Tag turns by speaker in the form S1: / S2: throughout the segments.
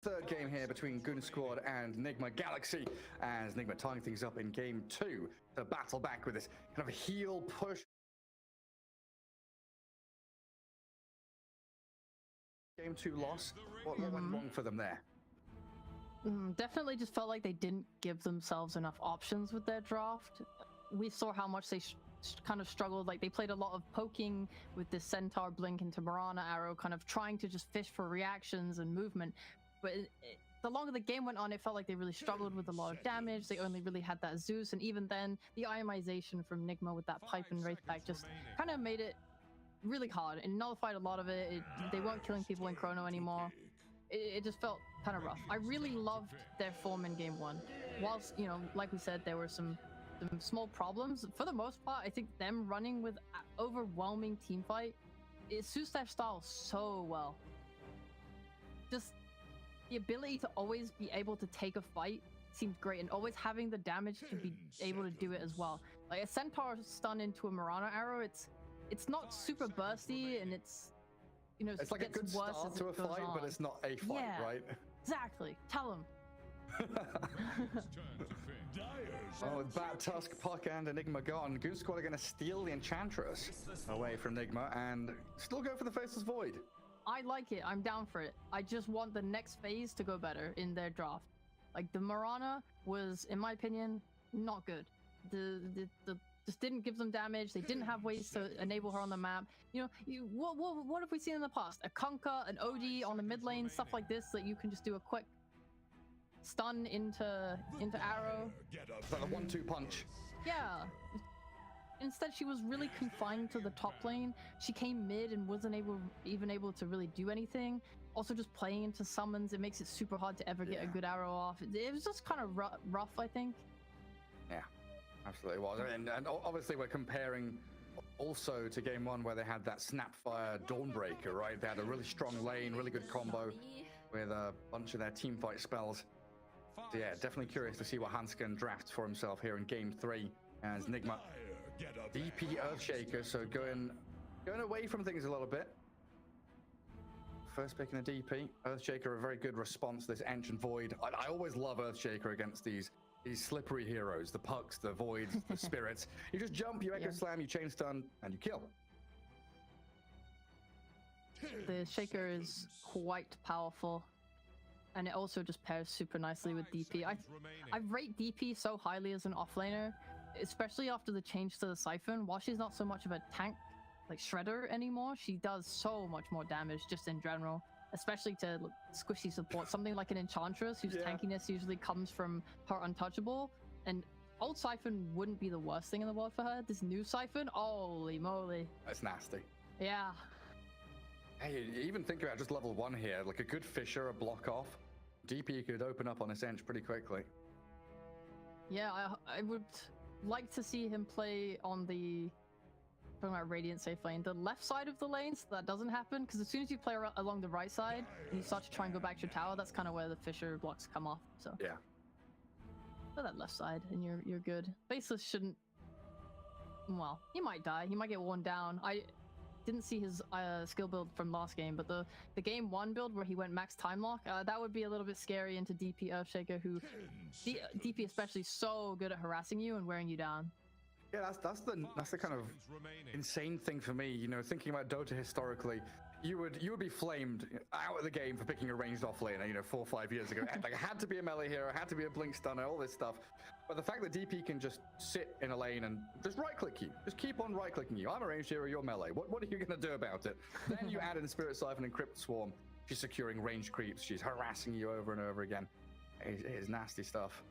S1: Third game here between Goonsquad and Nigma Galaxy, as Nigma tying things up in game 2 to battle back with this kind of heel push. Game 2 loss. What went wrong for them there?
S2: Definitely just felt like they didn't give themselves enough options with their draft. We saw how much they kind of struggled. Like, they played a lot of poking with this Centaur blink into Marana arrow, kind of trying to just fish for reactions and movement. But the longer the game went on, it felt like they really struggled with a lot of damage. They only really had that Zeus, and even then, the itemization from Nigma with that pipe and Wraithback just kind of made it really hard and nullified a lot of it. They weren't killing people in Chrono anymore. It just felt kind of rough. I really loved their form in game 1. Whilst, you know, like we said, there were some small problems. For the most part, I think them running with overwhelming team fight, it suits their style so well. Just the ability to always be able to take a fight seems great, and always having the damage to be able to do it as well. Like a Centaur stun into a Marana arrow, it's not super bursty, and it's, you know,
S1: it's like a good start to a fight, but it's not a fight,
S2: yeah,
S1: right?
S2: Exactly. Tell him.
S1: Well, with Bat, Tusk, Puck, and Enigma gone, Goonsquad are going to steal the Enchantress away from Nigma and still go for the Faceless Void.
S2: I like it. I'm down for it. I just want the next phase to go better in their draft. Like, the Marana was, in my opinion, not good. The just didn't give them damage. They didn't have ways to enable her on the map. You know, what have we seen in the past? A Kunkka, an OD on the mid lane, stuff like this that you can just do a quick stun into arrow.
S1: It's like a 1-2 punch.
S2: Yeah. Instead, she was really confined to the top lane. She came mid and wasn't even able to really do anything. Also, just playing into summons, it makes it super hard to ever get a good arrow off. It was just kind of rough, I think.
S1: Yeah, absolutely was. And obviously, we're comparing also to game 1 where they had that Snapfire Dawnbreaker, right? They had a really strong lane, really good combo with a bunch of their team fight spells. So yeah, definitely curious to see what Hansken drafts for himself here in game 3 as Nigma DP Earthshaker, so going away from things a little bit. First picking a DP. Earthshaker, a very good response to this Ancient Void. I always love Earthshaker against these slippery heroes, the Pucks, the Voids, the Spirits. You just jump, you Echo Slam, you Chain Stun, and you kill.
S2: The Shaker is quite powerful, and it also just pairs super nicely with DP. I rate DP so highly as an offlaner, especially after the change to the Siphon. While she's not so much of a tank like Shredder anymore, she does so much more damage just in general, especially to squishy support. Something like an Enchantress whose tankiness usually comes from her untouchable, and old Siphon wouldn't be the worst thing in the world for her. This new Siphon, holy moly.
S1: That's nasty.
S2: Yeah.
S1: Hey, even think about just level 1 here, like a good Fisher, a block off. DP could open up on this Ench pretty quickly.
S2: Yeah, I would like to see him play on the, talking about Radiant safe lane, the left side of the lane, so that doesn't happen, because as soon as you play along the right side and you start to try and go back to your tower, that's kind of where the Fisher blocks come off. So
S1: yeah,
S2: play that left side and you're good. Faceless shouldn't, well, he might die, he might get worn down. I didn't see his skill build from last game, but the game 1 build where he went max time lock, that would be a little bit scary into DP Earthshaker, who DP especially so good at harassing you and wearing you down.
S1: Yeah, that's the kind of insane thing for me. You know, thinking about Dota historically, you would be flamed out of the game for picking a ranged offlaner, you know, 4 or 5 years ago. Like, it had to be a melee hero, it had to be a blink stunner, all this stuff. But the fact that DP can just sit in a lane and just right-click you, just keep on right-clicking you. I'm a ranged hero, you're melee. What are you going to do about it? Then you add in Spirit Siphon and Crypt Swarm. She's securing range creeps. She's harassing you over and over again. It is nasty stuff.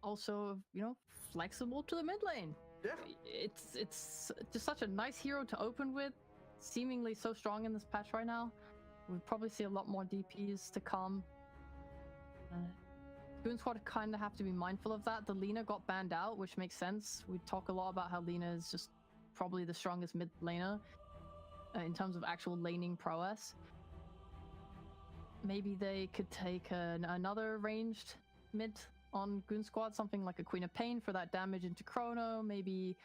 S2: Also, you know, flexible to the mid lane.
S1: Yeah,
S2: it's just such a nice hero to open with, seemingly so strong in this patch right now. We'll probably see a lot more DPs to come. Goonsquad kind of have to be mindful of that. The Lina got banned out, which makes sense. We talk a lot about how Lina is just probably the strongest mid laner in terms of actual laning prowess. Maybe they could take another ranged mid on Goonsquad, something like a Queen of Pain for that damage into Chrono. Maybe,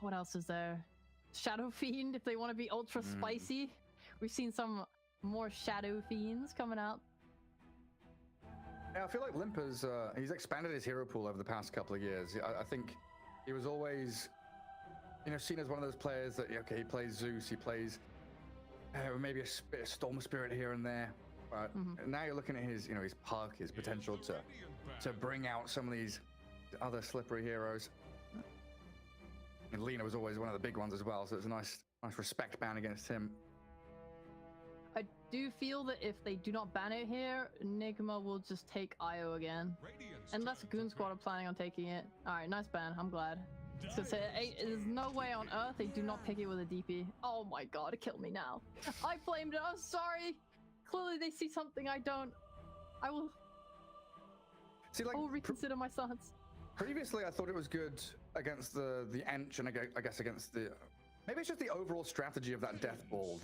S2: what else is there? Shadow Fiend if they want to be ultra spicy. we've seen some more Shadow Fiends coming out.
S1: Yeah, I feel like Limp has he's expanded his hero pool over the past couple of years. I think he was always, seen as one of those players that he plays Zeus, he plays maybe a bit of Storm Spirit here and there. But now you're looking at his, his Puck, his potential to bring out some of these other slippery heroes. And Lena was always one of the big ones as well, so it's a nice respect ban against him.
S2: I do feel that if they do not ban it here, Nigma will just take IO again. Unless Goonsquad are planning on taking it. Alright, nice ban, I'm glad. So there's no way on earth they do not pick it with a DP. Oh my god, kill me now. I flamed it, I'm sorry! Clearly they see something I don't. I will reconsider my stance.
S1: Previously I thought it was good against the Ench, and I guess against the... Maybe it's just the overall strategy of that Death Ball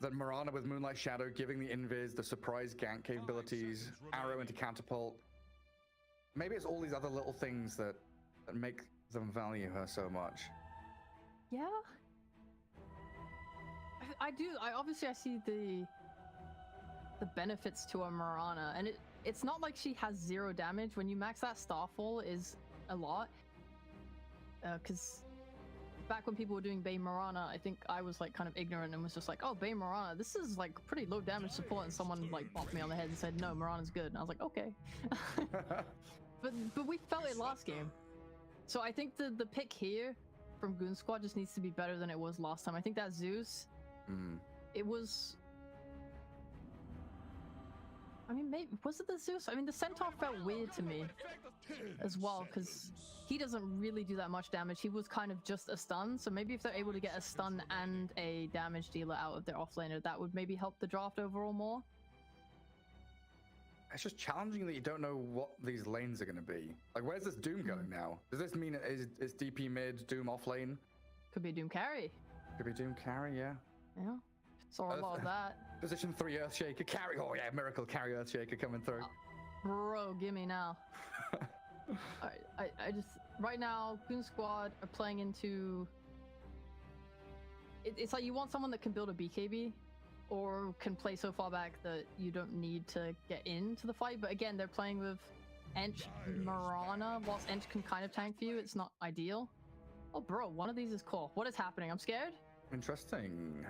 S1: that Mirana with Moonlight Shadow giving the invis, the surprise gank capabilities, arrow into catapult. Maybe it's all these other little things that make them value her so much.
S2: Yeah. I do. I see the benefits to a Mirana, and it's not like she has 0 damage. When you max that Starfall is a lot. Because back when people were doing Bay Mirana, I think I was like kind of ignorant and was just like, oh, Bay Mirana, this is like pretty low damage support, and someone like bopped me on the head and said, no, Mirana's good. And I was like, okay. but we felt it last game. So I think the pick here from Goonsquad just needs to be better than it was last time. I think that Zeus, it was... I mean, maybe, was it the Zeus? I mean, the Centaur felt weird to me as well, because he doesn't really do that much damage. He was kind of just a stun, so maybe if they're able to get a stun and a damage dealer out of their offlaner, that would maybe help the draft overall more.
S1: It's just challenging that you don't know what these lanes are going to be. Like, where's this Doom going now? Does this mean it's DP mid, Doom off lane?
S2: Could be Doom carry.
S1: Could be Doom carry, yeah.
S2: Yeah. Saw a lot of that.
S1: Position 3 Earthshaker carry. Oh yeah, Miracle carry Earthshaker coming through.
S2: Bro, gimme now. I just right now Goonsquad are playing into. It's like you want someone that can build a BKB, or can play so far back that you don't need to get into the fight. But again, they're playing with Ench Mirana. Whilst Ench can kind of tank for you, it's not ideal. Oh, bro, one of these is cool. What is happening? I'm scared.
S1: Interesting.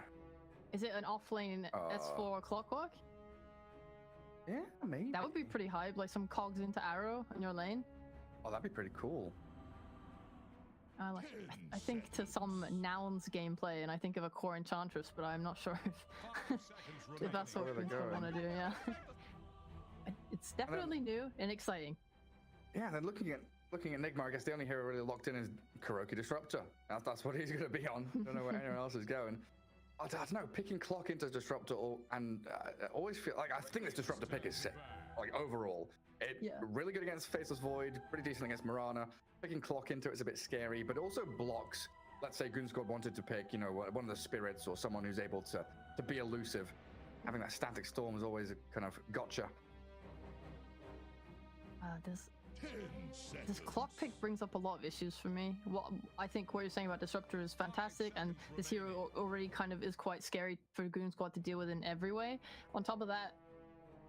S2: Is it an offlane S4 Clockwork?
S1: Yeah, maybe.
S2: That would be pretty hype, like some cogs into arrow in your lane.
S1: Oh, that'd be pretty cool.
S2: I think to some Nouns gameplay, and I think of a core enchantress, but I'm not sure if that's what Goonsquad want to do. Yeah, it's definitely new and exciting. Yeah,
S1: then looking at Nigma, I guess the only hero really locked in is Kuroki Disruptor. That's what he's going to be on. Don't know where anyone else is going. I don't know, picking Clock into Disruptor, always feel like, I think this Disruptor pick is sick. Like, overall. Really good against Faceless Void, pretty decent against Mirana. Picking Clock into it's a bit scary, but also blocks. Let's say Goonsquad wanted to pick, one of the spirits or someone who's able to be elusive. Having that Static Storm is always a kind of gotcha.
S2: This Clock pick brings up a lot of issues for me. I think what you're saying about Disruptor is fantastic, and this hero already kind of is quite scary for Goonsquad to deal with in every way. On top of that,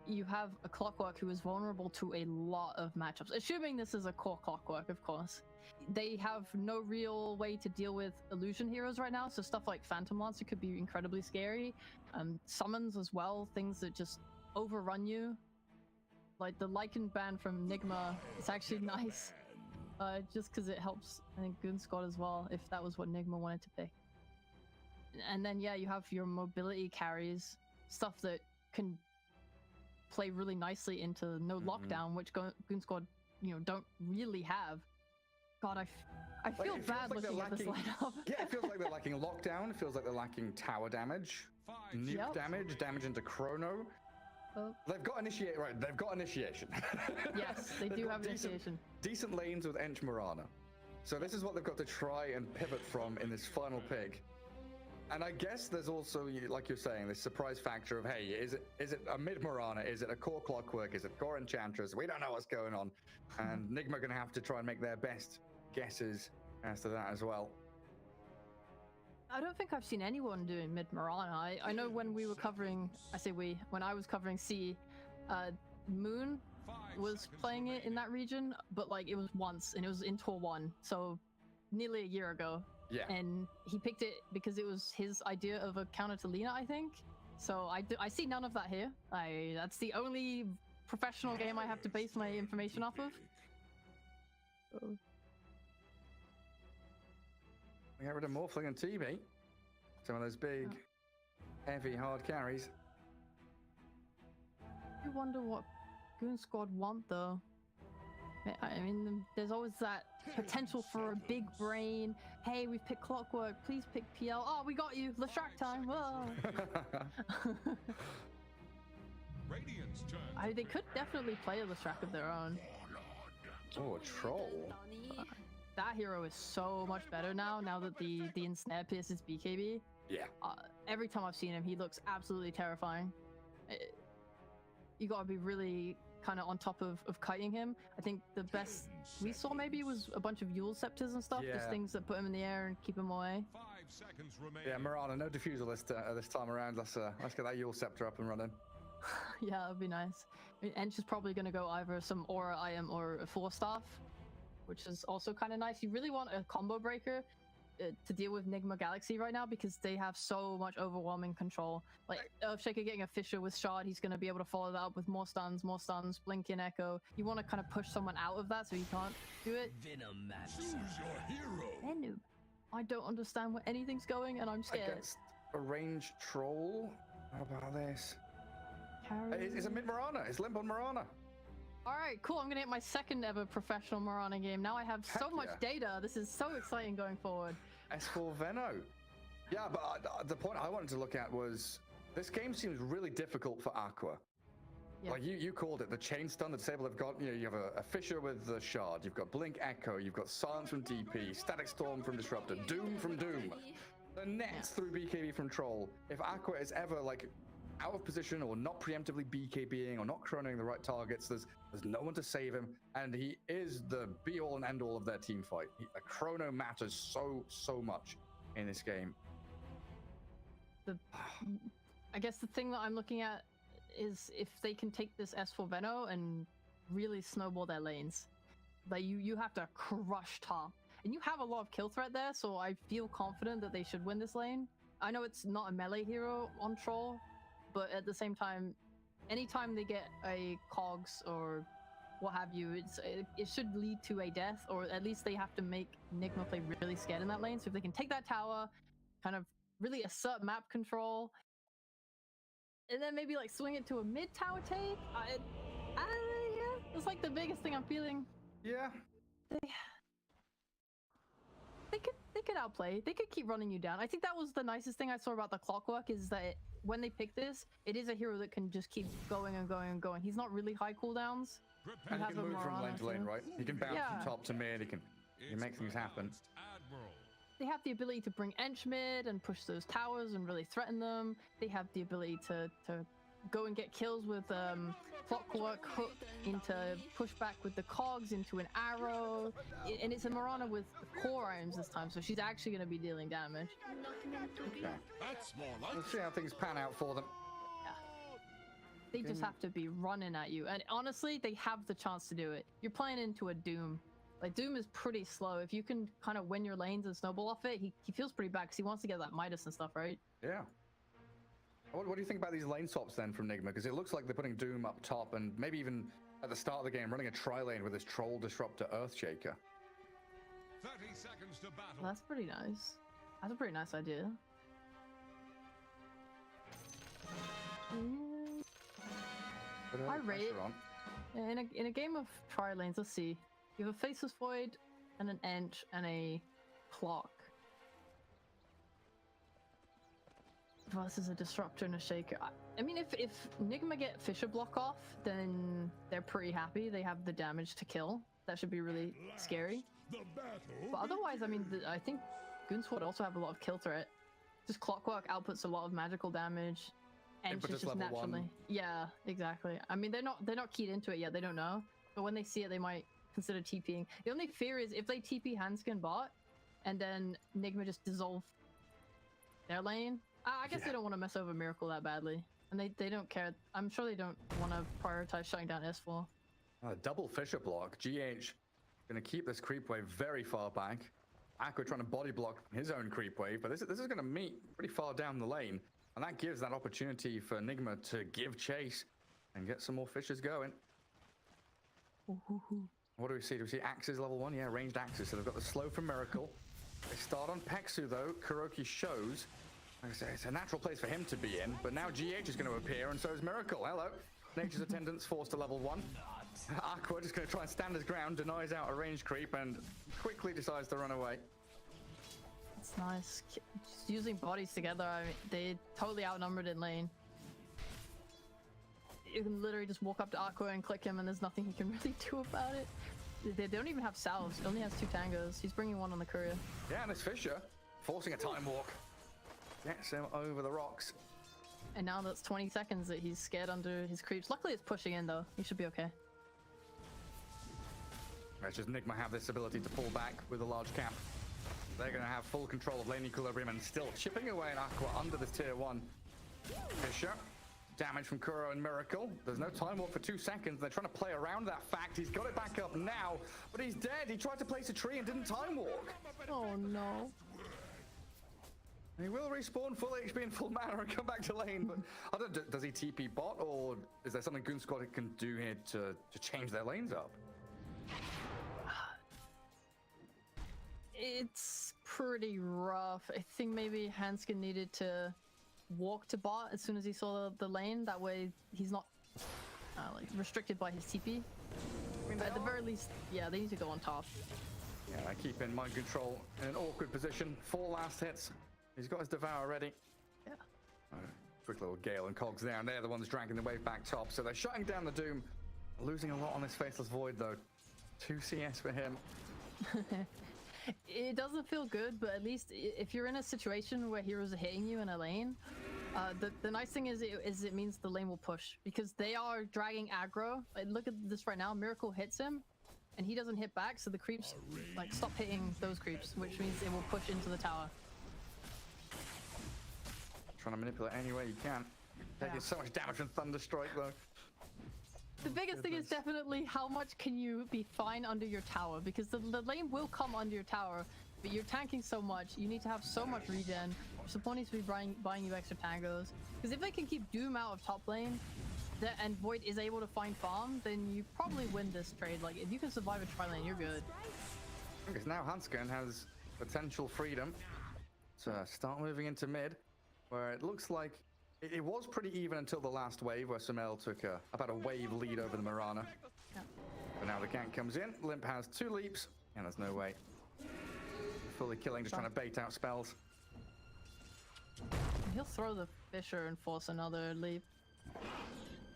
S2: you have a Clockwork who is vulnerable to a lot of matchups. Assuming this is a core Clockwork, of course. They have no real way to deal with illusion heroes right now, so stuff like Phantom Lancer could be incredibly scary. Summons as well, things that just overrun you. Like the Lycan ban from Nigma, it's actually nice, just because it helps, I think, Goonsquad as well, if that was what Nigma wanted to pick. And then, yeah, you have your mobility carries, stuff that can play really nicely into no lockdown, which Goonsquad, don't really have. God, I feel bad looking at this lineup.
S1: Yeah, it feels like they're lacking lockdown, it feels like they're lacking tower damage, nuke damage into chrono. They've got initiation, right? They've got initiation.
S2: Yes, they do have initiation.
S1: Decent lanes with Ench Mirana. So this is what they've got to try and pivot from in this final pick. And I guess there's also, like you're saying, this surprise factor of, hey, is it a mid Mirana? Is it a core Clockwork? Is it core Enchantress? We don't know what's going on. And Nigma are going to have to try and make their best guesses as to that as well.
S2: I don't think I've seen anyone doing mid Mirana. I know when we were covering, when I was covering C, Moon was playing it in that region, but like it was once and it was in Tour 1, so nearly a year ago.
S1: Yeah.
S2: And he picked it because it was his idea of a counter to Lina, I think. So I see none of that here. That's the only professional game I have to base my information off of.
S1: We got rid of Morphling and TV. Some of those big, heavy, hard carries.
S2: I wonder what Goonsquad want though. I mean, there's always that potential for a big brain. Hey, we've picked Clockwork. Please pick PL. Oh, we got you. Leshrac time. Whoa. They could definitely play a Leshrac of their own.
S1: Oh, a troll.
S2: That hero is so much better now that the ensnare pierce is BKB.
S1: Yeah.
S2: Every time I've seen him, he looks absolutely terrifying. You gotta be really kind of on top of kiting him. I think the best we saw maybe was a bunch of Yule Scepters and stuff, just things that put him in the air and keep him away.
S3: 5 seconds remaining.
S1: Yeah, Mirana, no diffusal this time around. Let's get that Yule Scepter up and running.
S2: Yeah, that'd be nice. I mean, Ench is probably gonna go either some Aura IM or a 4-staff, which is also kind of nice. You really want a combo breaker to deal with Nigma Galaxy right now because they have so much overwhelming control. Like Earthshaker getting a Fissure with Shard, he's going to be able to follow that up with more stuns, Blink in Echo. You want to kind of push someone out of that so he can't do it.
S3: Choose your hero.
S2: Enu. I don't understand where anything's going and I'm scared.
S1: Against a ranged troll? How about this? It's a mid Mirana. It's limp on Mirana.
S2: Alright, cool. I'm going to get my second ever professional Mirana game. Now I have so much data. This is so exciting going forward.
S1: S4 Veno. Yeah, but the point I wanted to look at was this game seems really difficult for Aqua. Yeah. Like you called it, the chain stun, the disable have got, you have a Fissure with the Shard, you've got Blink Echo, you've got Silence from DP, Static Storm from Disruptor, Doom from Doom, the nets through BKB from Troll. If Aqua is ever like out of position or not preemptively BKBing or not chronoing the right targets, there's no one to save him, and he is the be-all and end-all of their team fight. A chrono matters so much in this game.
S2: I guess the thing that I'm looking at is if they can take this S4 Veno and really snowball their lanes. Like you have to crush top, and you have a lot of kill threat there, so I feel confident that they should win this lane. I know it's not a melee hero on Troll, but at the same time, anytime they get a Cogs or what have you, it should lead to a death, or at least they have to make Nigma play really scared in that lane. So if they can take that tower, kind of really assert map control, and then maybe like swing it to a mid tower take, yeah, it's like the biggest thing I'm feeling.
S1: Yeah.
S2: They could outplay. They could keep running you down. I think that was the nicest thing I saw about the Clockwork is that when they pick this, it is a hero that can just keep going and going and going. He's not really high cooldowns.
S1: And he can move from lane to lane, right? He can bounce from top to mid. He can make things happen.
S2: They have the ability to bring Ench mid and push those towers and really threaten them. They have the ability to go and get kills with Clockwork hook into pushback with the Cogs into an arrow. And it's a Mirana with core items this time, so she's actually going to be dealing damage.
S1: Okay. Let's see how things pan out for them.
S2: Yeah. They just have to be running at you. And honestly, they have the chance to do it. You're playing into a Doom. Like, Doom is pretty slow. If you can kind of win your lanes and snowball off it, he feels pretty bad because he wants to get that Midas and stuff, right?
S1: Yeah. What do you think about these lane swaps then from Nigma? Because it looks like they're putting Doom up top and maybe even at the start of the game running a tri-lane with this Troll Disruptor Earthshaker.
S3: 30 seconds to battle.
S2: Well, that's pretty nice. That's a pretty nice idea. I rate it. In a game of tri-lanes, let's see. You have a Faceless Void and an Ench and a Clock. Versus a Disruptor and a Shaker. I mean, if Nigma get Fissure block off, then they're pretty happy. They have the damage to kill. That should be really scary. But otherwise, I mean, I think Goonsquad also have a lot of kill threat. Just Clockwork outputs a lot of magical damage. And it's just naturally. Yeah, exactly. I mean, they're not keyed into it yet. They don't know. But when they see it, they might consider TPing. The only fear is if they TP Handskin bot, and then Nigma just dissolve their lane. I guess they don't want to mess over Miracle that badly. And they don't care. I'm sure they don't want to prioritize shutting down S4.
S1: Double Fisher block. GH going to keep this creep wave very far back. Aqua trying to body block his own creep wave, but this is going to meet pretty far down the lane. And that gives that opportunity for Nigma to give chase and get some more Fishers going. What do we see? Do we see axes level 1? Yeah, ranged axes. So they've got the slow from Miracle. They start on Pexu though. Kuroki shows. Like I say, it's a natural place for him to be in, but now GH is going to appear, and so is Miracle. Hello. Nature's Attendant's forced to level 1. Aqua just going to try and stand his ground, denies out a range creep, and quickly decides to run away.
S2: It's nice. Just using bodies together, I mean, they totally outnumbered in lane. You can literally just walk up to Aqua and click him, and there's nothing he can really do about it. They don't even have salves. He only has 2 tangos. He's bringing one on the courier.
S1: Yeah, and it's Fisher forcing a time walk. Gets him over the rocks.
S2: And now that's 20 seconds that he's scared under his creeps. Luckily it's pushing in though. He should be okay.
S1: It's just Nigma have this ability to pull back with a large camp. They're going to have full control of lane equilibrium and still chipping away at Aqua under this tier 1. Fisher. Damage from Kuro and Miracle. There's no time walk for 2 seconds. They're trying to play around that fact. He's got it back up now, but he's dead. He tried to place a tree and didn't time walk.
S2: Oh no.
S1: He will respawn full HP and full mana and come back to lane, but I don't know, does he TP bot, or is there something Goonsquad can do here to change their lanes up?
S2: It's pretty rough. I think maybe Hanskin needed to walk to bot as soon as he saw the lane. That way he's not like restricted by his TP. I mean, at the very least, yeah, they need to go on top.
S1: Yeah, keep in mind control in an awkward position. 4 last hits. He's got his Devour ready.
S2: Yeah.
S1: Quick little Gale and Cogs down. They're the ones dragging the wave back top. So they're shutting down the Doom. Losing a lot on this Faceless Void though. 2 CS for him.
S2: It doesn't feel good, but at least if you're in a situation where heroes are hitting you in a lane, the nice thing is it means the lane will push because they are dragging aggro. Like, look at this right now. Miracle hits him and he doesn't hit back, so the creeps like stop hitting those creeps, which means it will push into the tower.
S1: Trying to manipulate any way you can. Taking so much damage from Thunderstrike though.
S2: The biggest thing is definitely how much can you be fine under your tower, because the lane will come under your tower, but you're tanking so much, you need to have so much regen, support needs to be buying you extra tangos, because if they can keep Doom out of top lane, and Void is able to find farm, then you probably win this trade. Like, if you can survive a tri-lane, you're good.
S1: Because now Hanskin has potential freedom to start moving into mid, where it looks like it was pretty even until the last wave, where Sumail took about a wave lead over the Mirana.
S2: Yeah.
S1: But now the gank comes in. Limp has 2 leaps, and there's no way. Fully killing, just trying to bait out spells.
S2: He'll throw the Fisher and force another leap.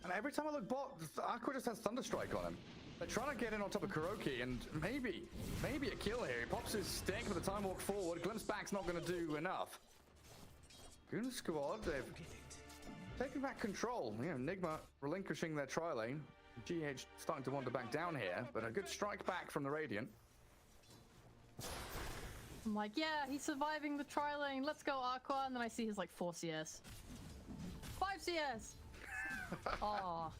S1: And every time I look bot, Aqua just has Thunderstrike on him. They're trying to get in on top of Kuroki, and maybe a kill here. He pops his stick with a time walk forward. Glimpse back's not going to do enough. Goonsquad, they've taken back control. You know, Nigma relinquishing their tri-lane. GH starting to wander back down here, but a good strike back from the Radiant.
S2: I'm like, yeah, he's surviving the tri-lane. Let's go, Aqua. And then I see his like 4 CS. 5 CS! Oh.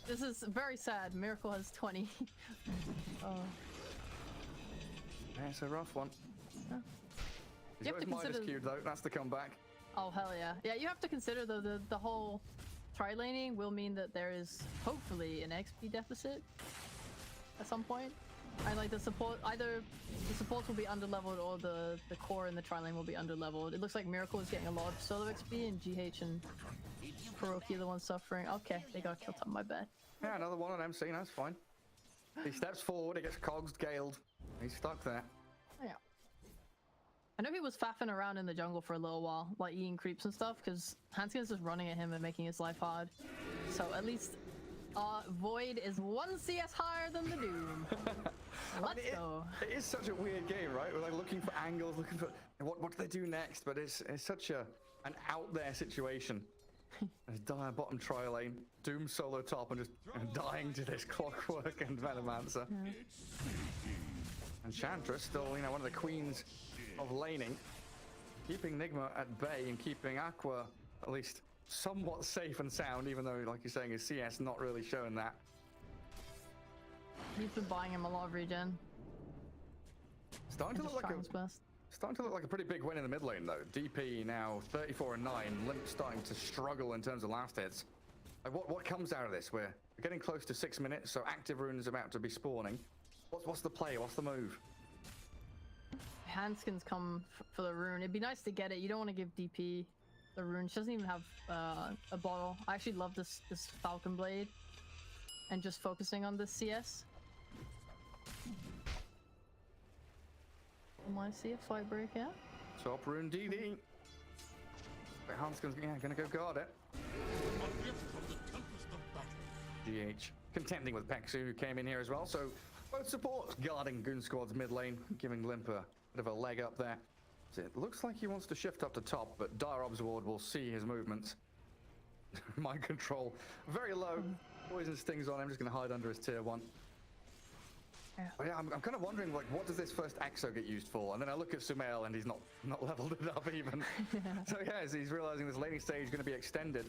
S2: This is very sad. Miracle has 20. Oh.
S1: Yeah, it's a rough one.
S2: Yeah.
S1: He's got his Midas queued though, that's the comeback.
S2: Oh hell yeah. Yeah, you have to consider though the whole tri-laning will mean that there is hopefully an XP deficit at some point. And like the support, either the supports will be underleveled or the core and the tri-lane will be underleveled. It looks like Miracle is getting a lot of solo XP and GH and Kuroki are the ones suffering. Okay, they got killed on my bed.
S1: Yeah, another one on MC, that's fine. He steps forward, he gets cogs galed. He's stuck there.
S2: Yeah. I know he was faffing around in the jungle for a little while, like eating creeps and stuff, because Hanskin's just running at him and making his life hard. So at least Void is 1 CS higher than the Doom. Let's go. It
S1: is such a weird game, right? We're like looking for angles, looking for what do they do next, but it's such an out there situation. There's dire bottom tri lane, Doom solo top, and just dying to this Clockwork and Venomancer.
S2: Yeah.
S1: And Chantra still, you know, one of the queens of laning. keeping Nigma at bay and keeping Aqua at least somewhat safe and sound, even though, like you're saying, his CS not really showing that.
S2: He's been buying him a lot of regen.
S1: Starting to look like a pretty big win in the mid lane, though. DP now 34 and 9. Limp starting to struggle in terms of last hits. Like, what comes out of this? We're getting close to 6 minutes, so active rune's about to be spawning. What's the play? What's the move?
S2: Handskins come for the rune. It'd be nice to get it. You don't want to give DP the rune. She doesn't even have a bottle. I actually love this Falcon Blade and just focusing on this CS. I might see a fight break out.
S1: Top rune DD. Hanskin's gonna go guard it. GH contending with Pexu, who came in here as well. So both supports guarding Goonsquad's mid lane, giving Limp a bit of a leg up there. So it looks like he wants to shift up to top, but Dire Obs Ward will see his movements. Mind control very low. Poison stings on him. Just gonna hide under his tier 1. Yeah, I'm kind of wondering, like, what does this first Exo get used for? And then I look at Sumail and he's not leveled it up even. So yeah, he's realizing this laning stage is going to be extended.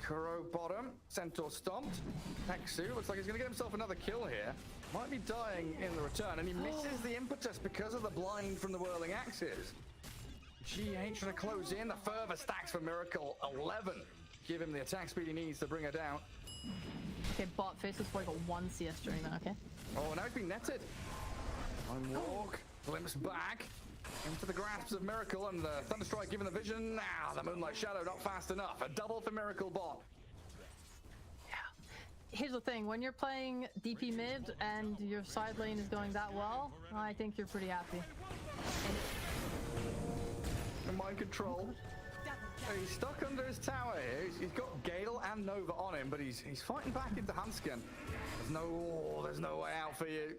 S1: Kuro bottom, Centaur stomped. Pexu looks like he's going to get himself another kill here. Might be dying in the return, and he misses the impetus because of the blind from the whirling axes. GH trying to close in. The further stacks for Miracle 11. Give him the attack speed he needs to bring her down.
S2: Okay, bot faces for like a 1 CS during that, okay?
S1: Oh, now he's been netted. On walk, glimpse back into the grasps of Miracle, and the Thunderstrike giving the vision. Now the Moonlight Shadow not fast enough. A double for Miracle bot.
S2: Yeah. Here's the thing, when you're playing DP mid and your side lane is going that well, I think you're pretty happy.
S1: And mind control. He's stuck under his tower here. He's got Gale and Nova on him, but he's fighting back into Hanskin. There's no way out for you.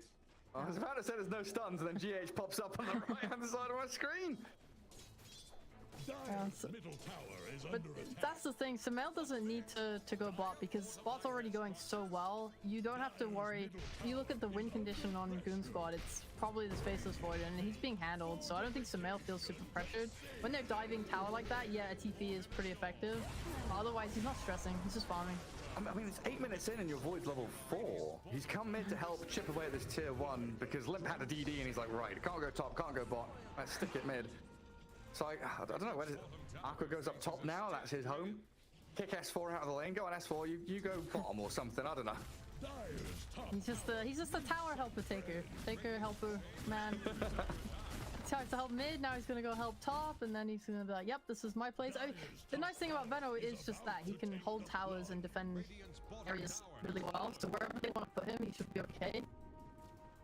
S1: I was about to say there's no stuns, and then GH pops up on the right-hand side of my screen.
S2: But that's the thing, Sumail doesn't need to go bot because bot's already going so well. You don't have to worry. If you look at the win condition on Goonsquad, it's probably the Spaceless Void, and he's being handled, so I don't think Sumail feels super pressured. When they're diving tower like that, yeah, a TP is pretty effective. Otherwise, he's not stressing, he's just farming.
S1: I mean, it's 8 minutes in and your Void's level 4. He's come mid to help chip away at this tier 1 because Limp had a DD and he's like, right, can't go top, can't go bot, let's stick it mid. So I don't know, where does Aqua goes up top now, that's his home. Kick S4 out of the lane, go on S4, you go bottom or something, I don't know.
S2: He's just a tower helper taker helper man. He tries to help mid, now he's gonna go help top, and then he's gonna be like, yep, this is my place. I mean, the nice thing about Veno is just that he can hold towers and defend areas really well, so wherever they want to put him, he should be okay.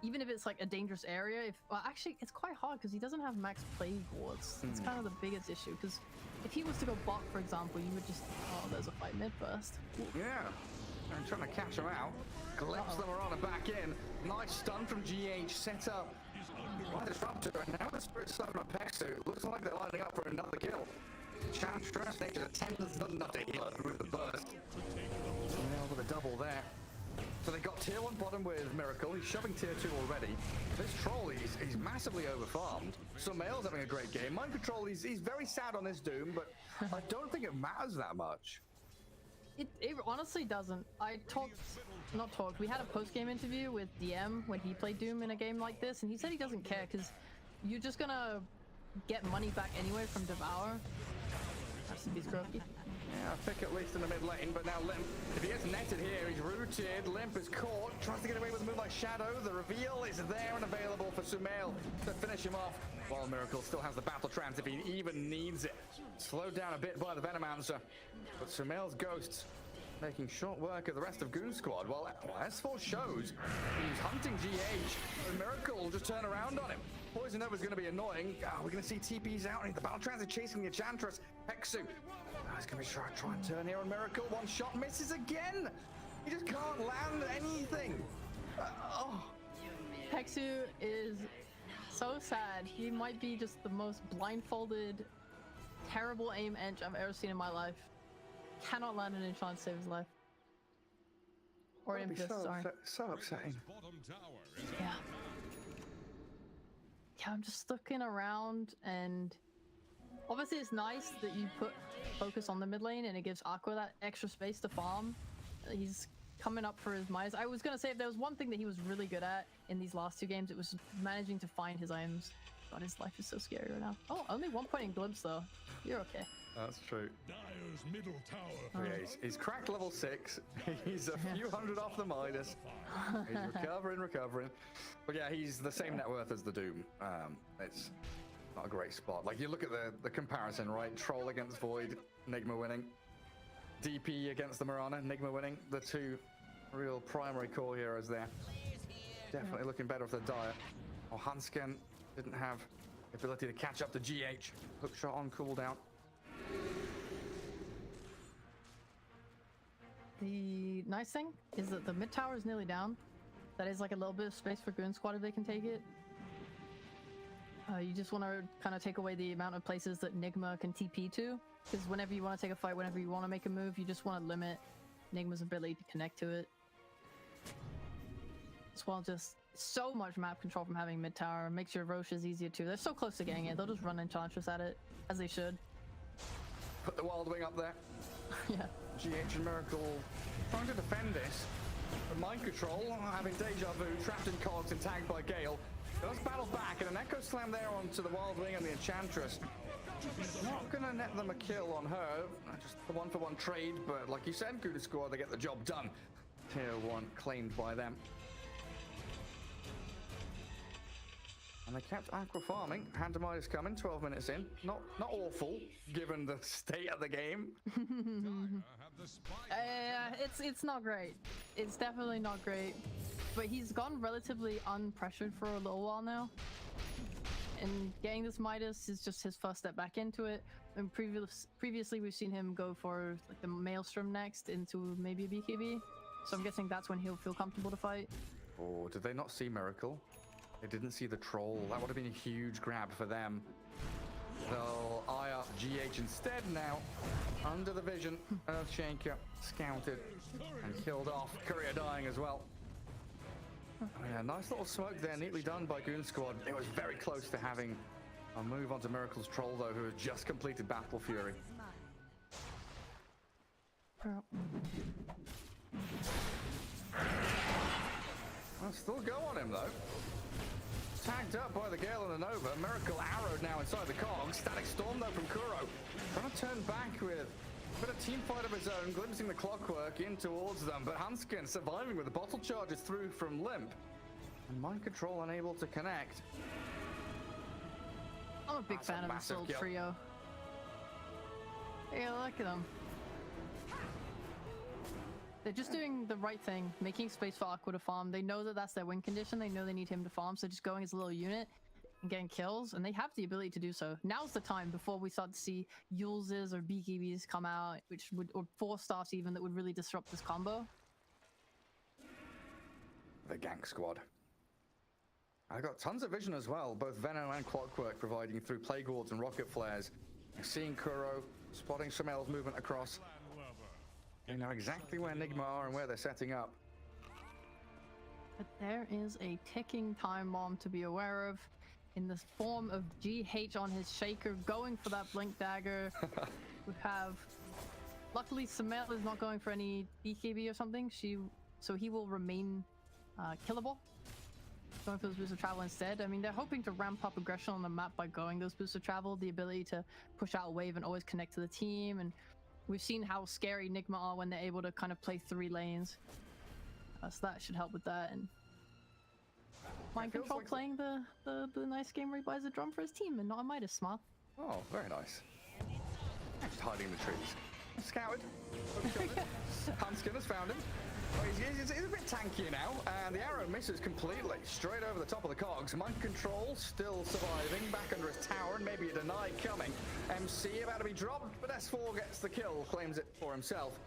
S2: Even if it's like a dangerous area, well, actually, it's quite hard because he doesn't have max plague wards. It's kind of the biggest issue, because if he was to go bot, for example, you would just, oh, there's a fight mid first.
S1: Yeah, I'm trying to catch him out. Glimpse them around and back in. Nice stun from GH, set up by the Disruptor, and now the Spirit Summon on Pexu. Looks like they're lining up for another kill. Chantress, Nature attends doesn't have to heal her through the burst. Now with a double there. So they got tier 1 bottom with Miracle. He's shoving tier 2 already. This troll, he's massively overfarmed. Sumail's having a great game. Mind control, he's very sad on this Doom, but I don't think it matters that much.
S2: It honestly doesn't. We had a post-game interview with DM when he played Doom in a game like this, and he said he doesn't care because you're just gonna get money back anyway from Devour. That's the Croaky.
S1: Yeah, pick at least in the mid lane, but now Limp, if he gets netted here, he's rooted. Limp is caught, tries to get away with the Moonlight Shadow. The reveal is there and available for Sumail to finish him off, while Miracle still has the Battle Trance if he even needs it. Slowed down a bit by the Venomancer, but Sumail's Ghosts making short work of the rest of Goonsquad. Well, S4 shows he's hunting GH, and Miracle will just turn around on him. Poison Nova's going to be annoying. We're going to see TPs out, and the Battle Trance is chasing the Enchantress. Pexu. He's going to try and turn here on Miracle. One shot misses again. He just can't land anything.
S2: Pexu is so sad. He might be just the most blindfolded, terrible aim ench I've ever seen in my life. Cannot land an enchant to save his life. Or an impetus, sorry.
S1: So upsetting.
S2: Yeah. Yeah, I'm just looking around and Obviously, it's nice that you put focus on the mid lane and it gives Aqua that extra space to farm. He's coming up for his Midas. I was gonna say if there was one thing that he was really good at in these last 2 games, it was managing to find his items. God, his life is so scary right now. Oh, only 1 point in glimpse though. You're okay.
S1: That's true.
S3: Dyer's middle tower.
S1: Yeah, he's cracked level 6. He's a few hundred off the Midas. He's recovering. But yeah, he's the same net worth as the Doom. It's not a great spot. Like, you look at the comparison, right? Troll against Void, Nigma winning. DP against the Mirana, Nigma winning. The 2 real primary core heroes there. Definitely looking better with the Dyer. Oh, Hansken didn't have the ability to catch up to GH. Hook shot on cooldown.
S2: The nice thing is that the mid tower is nearly down. That is like a little bit of space for Goonsquad if they can take it. You just want to kind of take away the amount of places that Nigma can TP to, because whenever you want to take a fight, whenever you want to make a move, you just want to limit Nigma's ability to connect to it. As well, just so much map control from having mid tower makes your Roches easier too. They're so close to getting it, they'll just run Enchantress at it, as they should.
S1: Put the Wild Wing up there.
S2: Yeah.
S1: GH and Miracle trying to defend this. But Mind Control, having Deja Vu, trapped in cogs and tagged by Gale. Does battle back, and an Echo Slam there onto the Wild Wing and the Enchantress. Not gonna net them a kill on her. Just the 1-for-1 trade, but like you said, Goonsquad, they get the job done. Tier 1 claimed by them. And they kept Aqua farming. Hand to Midas coming, 12 minutes in. Not awful, given the state of the game.
S2: It's not great. It's definitely not great. But he's gone relatively unpressured for a little while now. And getting this Midas is just his first step back into it. And previously we've seen him go for like the Maelstrom next into maybe a BKB. So I'm guessing that's when he'll feel comfortable to fight.
S1: Oh, did they not see Miracle? They didn't see the Troll. That would have been a huge grab for them. They'll eye up GH instead now. Under the vision, Earthshaker scouted and killed off. Courier dying as well. Oh yeah, nice little smoke there, neatly done by Goonsquad. It was very close to having a move onto Miracle's Troll though, who has just completed Battle Fury. Well, still go on him though. Tagged up by the Gale and the Nova. Miracle arrowed now inside the cog. Static Storm though from Kuro. Trying to turn back with a bit of team fight of his own, glimpsing the clockwork in towards them. But Hansken surviving with the bottle charges through from Limp. And Mind Control unable to connect.
S2: I'm a big fan of this little trio. Hey, look at them. They're just doing the right thing, making space for Aqua to farm. They know that that's their win condition. They know they need him to farm, so just going as a little unit and getting kills, and they have the ability to do so. Now's the time before we start to see Yulz's or BKBs come out, which would, or 4-stars even, that would really disrupt this combo.
S1: The gank squad. I got tons of vision as well, both Venom and Clockwork providing through Plague Wards and Rocket Flares. Seeing Kuro, spotting Shamel's movement across. They know exactly where Nigma are and where they're setting up.
S2: But there is a ticking time bomb to be aware of in the form of GH on his Shaker going for that Blink Dagger. We have... Luckily, Samel is not going for any BKB or something, so he will remain killable. Going for those boosts of travel instead. I mean, they're hoping to ramp up aggression on the map by going those boosts of travel, the ability to push out a wave and always connect to the team, and we've seen how scary Nigma are when they're able to kind of play 3 lanes. So that should help with that. And Mind Control like playing the nice game where he buys a drum for his team and not a Midas, smart.
S1: Oh, very nice. Just hiding in the trees. Scouted. Hansken has found him. Oh, he's a bit tankier now, and the arrow misses completely. Straight over the top of the cogs. Mind Control still surviving, back under his tower, and maybe a denied coming. MC about to be dropped, but S4 gets the kill, claims it for himself.